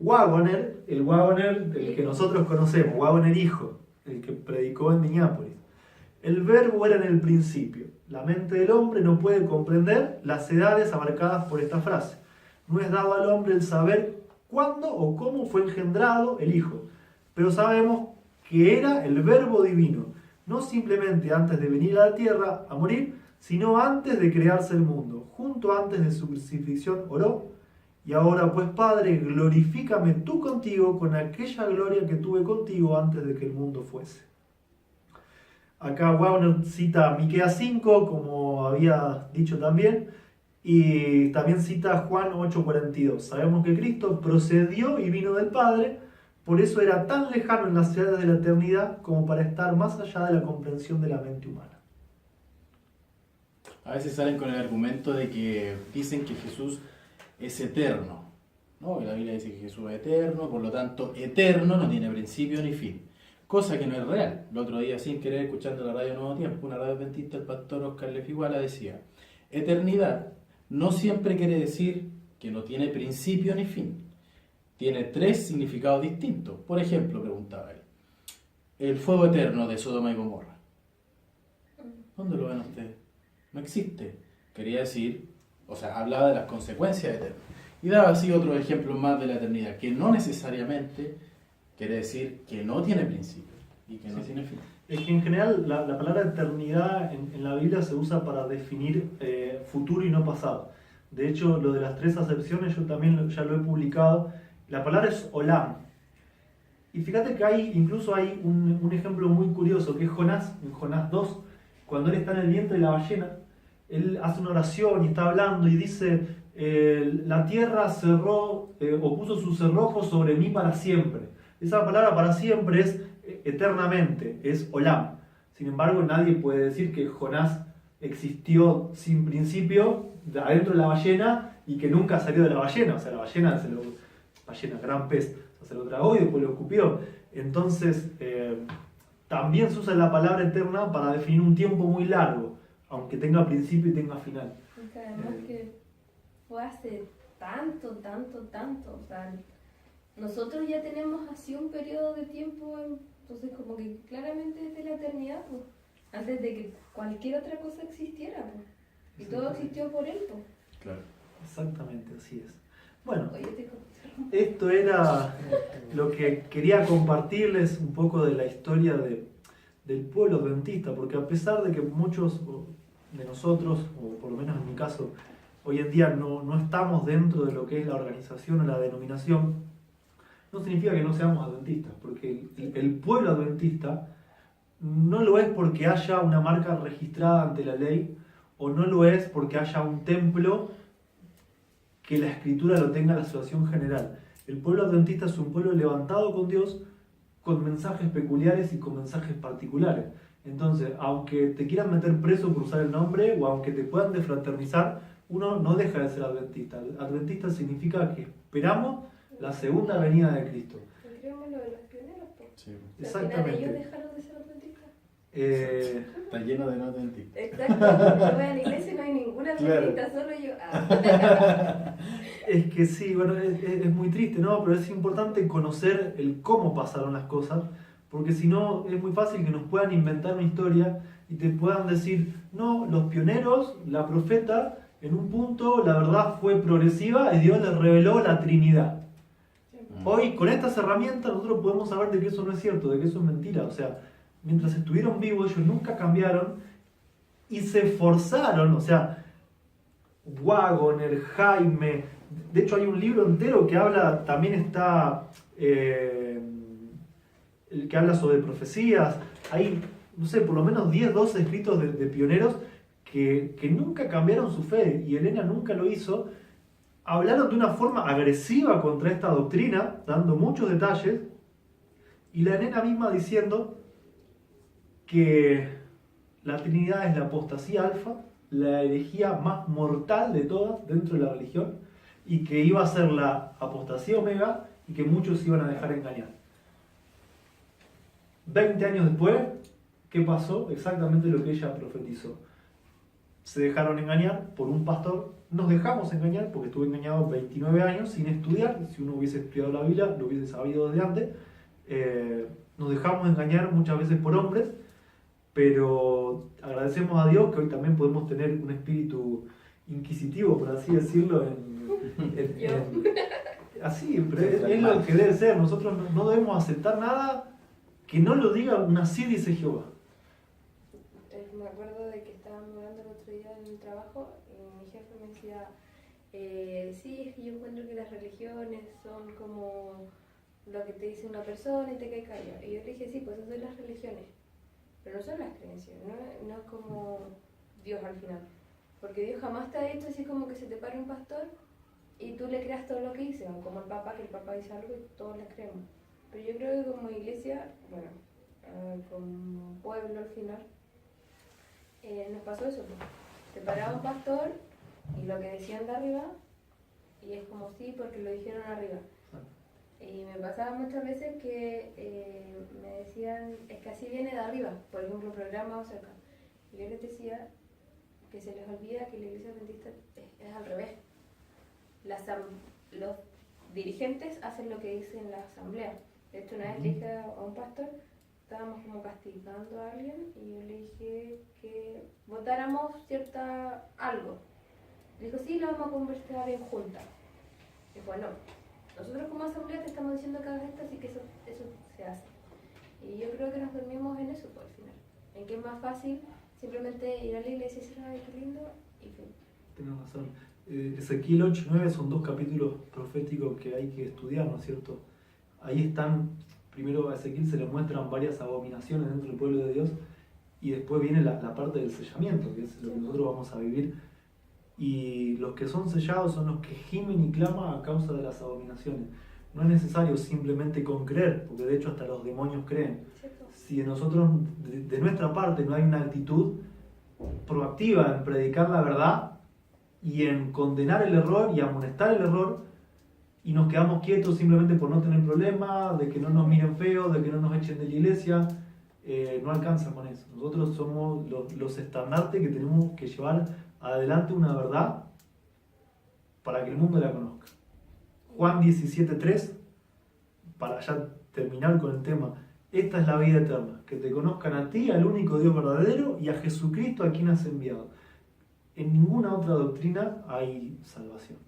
Wagoner, el que nosotros conocemos, Wagoner hijo, el que predicó en Minneapolis. El verbo era en el principio. La mente del hombre no puede comprender las edades abarcadas por esta frase. No es dado al hombre el saber cuándo o cómo fue engendrado el Hijo, pero sabemos que era el verbo divino, no simplemente antes de venir a la tierra a morir, sino antes de crearse el mundo. Junto antes de su crucifixión oró, y ahora pues Padre, glorifícame tú contigo con aquella gloria que tuve contigo antes de que el mundo fuese. Acá Wagner cita Miqueas 5, como había dicho también, y también cita Juan 8:42. Sabemos que Cristo procedió y vino del Padre, por eso era tan lejano en las edades de la eternidad como para estar más allá de la comprensión de la mente humana. A veces salen con el argumento de que dicen que Jesús es eterno, ¿no? La Biblia dice que Jesús es eterno, por lo tanto, eterno no tiene principio ni fin. Cosa que no es real. El otro día, sin querer, escuchando la radio Nuevo Tiempo, una radio adventista, el pastor Oscar Lefiguala decía, eternidad no siempre quiere decir que no tiene principio ni fin. Tiene tres significados distintos. Por ejemplo, preguntaba él, el fuego eterno de Sodoma y Gomorra. ¿Dónde lo ven ustedes? No existe. Quería decir, o sea, hablaba de las consecuencias eternas. Y daba así otros ejemplos más de la eternidad, que no necesariamente quiere decir que no tiene principio y que no tiene fin. Es que en general la palabra eternidad en la Biblia se usa para definir futuro y no pasado. De hecho, lo de las 3 acepciones yo también ya lo he publicado. La palabra es olam. Y fíjate que incluso hay un ejemplo muy curioso, que es Jonás, en Jonás 2, cuando él está en el vientre de la ballena, él hace una oración y está hablando y dice, la tierra cerró o puso sus cerrojos sobre mí para siempre. Esa palabra para siempre es eternamente, es olam. Sin embargo, nadie puede decir que Jonás existió sin principio adentro de la ballena y que nunca salió de la ballena. O sea, la ballena, gran pez, se lo tragó y después lo escupió. Entonces, también se usa la palabra eterna para definir un tiempo muy largo, aunque tenga principio y tenga final. Porque además que fue hace tanto. O sea, nosotros ya tenemos así un periodo de tiempo, entonces como que claramente desde la eternidad, pues, antes de que cualquier otra cosa existiera, pues, y todo existió por él, pues. Claro. Exactamente, así es. Bueno, Oye, esto era lo que quería compartirles un poco de la historia del pueblo adventista, porque a pesar de que muchos de nosotros, o por lo menos en mi caso, hoy en día no estamos dentro de lo que es la organización o la denominación, no significa que no seamos adventistas, porque el pueblo adventista no lo es porque haya una marca registrada ante la ley, o no lo es porque haya un templo que la escritura lo tenga en la situación general. El pueblo adventista es un pueblo levantado con Dios, con mensajes peculiares y con mensajes particulares. Entonces, aunque te quieran meter preso por usar el nombre, o aunque te puedan desfraternizar, uno no deja de ser adventista. Adventista significa que esperamos la segunda venida de Cristo. Creemos lo de los pioneros, pues. Sí. Exactamente. Ellos dejaron de ser adventistas. Está lleno de no adventistas. Exacto. Yo voy a la iglesia y no hay ninguna adventista, solo yo. Es que sí, bueno, es muy triste, ¿no? Pero es importante conocer el cómo pasaron las cosas, porque si no es muy fácil que nos puedan inventar una historia y te puedan decir, no, los pioneros, la profeta, en un punto la verdad fue progresiva y Dios les reveló la Trinidad. Hoy, con estas herramientas, nosotros podemos saber de que eso no es cierto, de que eso es mentira. O sea, mientras estuvieron vivos, ellos nunca cambiaron y se esforzaron. O sea, Waggoner, Jaime. De hecho, hay un libro entero que habla, también está el que habla sobre profecías. Hay, no sé, por lo menos 10, 12 escritos de pioneros que nunca cambiaron su fe, y Elena nunca lo hizo. Hablaron de una forma agresiva contra esta doctrina, dando muchos detalles, y la Elena misma diciendo que la Trinidad es la apostasía alfa, la herejía más mortal de todas dentro de la religión, y que iba a ser la apostasía omega y que muchos se iban a dejar engañar. 20 años después, ¿qué pasó? Exactamente lo que ella profetizó. Se dejaron engañar por un pastor. Nos dejamos engañar porque estuve engañado 29 años sin estudiar. Si uno hubiese estudiado la Biblia, lo hubiese sabido desde antes. Nos dejamos engañar muchas veces por hombres, pero agradecemos a Dios que hoy también podemos tener un espíritu inquisitivo, por así decirlo, así, pero es lo que debe ser. Nosotros no debemos aceptar nada que no lo diga un así dice Jehová. Me acuerdo de que estábamos hablando el otro día en el trabajo y mi jefe me decía, sí, es que yo encuentro que las religiones son como lo que te dice una persona y te cae callado. Y yo le dije, sí, pues eso son las religiones, pero no son las creencias, no es como Dios al final. Porque Dios jamás te ha dicho así como que se te pare un pastor y tú le creas todo lo que dice, o como el Papa, que el Papa dice algo y todos le creemos. Pero yo creo que como iglesia, bueno, como pueblo al final, nos pasó eso, pues. Te paraba un pastor y lo que decían de arriba, y es como sí, porque lo dijeron arriba. Y me pasaba muchas veces que me decían, es que así viene de arriba, por ejemplo, programa o cerca. Y yo les decía que se les olvida que la iglesia adventista es al revés. Los dirigentes hacen lo que dicen la asamblea. De hecho, una vez le dije a un pastor, estábamos como castigando a alguien y yo le dije que votáramos algo. Le dijo, sí, lo vamos a conversar en junta. Y bueno, nosotros como asamblea te estamos diciendo que hagas esto, así que eso se hace. Y yo creo que nos dormimos en eso, al final. En que es más fácil simplemente ir a la iglesia y decir, ay, qué lindo, y fin. Tienes razón. Ezequiel 8 y 9 son dos capítulos proféticos que hay que estudiar, ¿no es cierto? Ahí están, primero a Ezequiel se le muestran varias abominaciones dentro del pueblo de Dios y después viene la parte del sellamiento, que es lo que nosotros vamos a vivir. Y los que son sellados son los que gimen y claman a causa de las abominaciones. No es necesario simplemente con creer, porque de hecho hasta los demonios creen. ¿Cierto? Si de nosotros, de nuestra parte, no hay una actitud proactiva en predicar la verdad y en condenar el error y amonestar el error, y nos quedamos quietos simplemente por no tener problemas, de que no nos miren feo, de que no nos echen de la iglesia, no alcanza con eso. Nosotros somos los estandartes que tenemos que llevar adelante una verdad para que el mundo la conozca. Juan 17:3, para ya terminar con el tema, esta es la vida eterna, que te conozcan a ti, al único Dios verdadero, y a Jesucristo a quien has enviado. En ninguna otra doctrina hay salvación.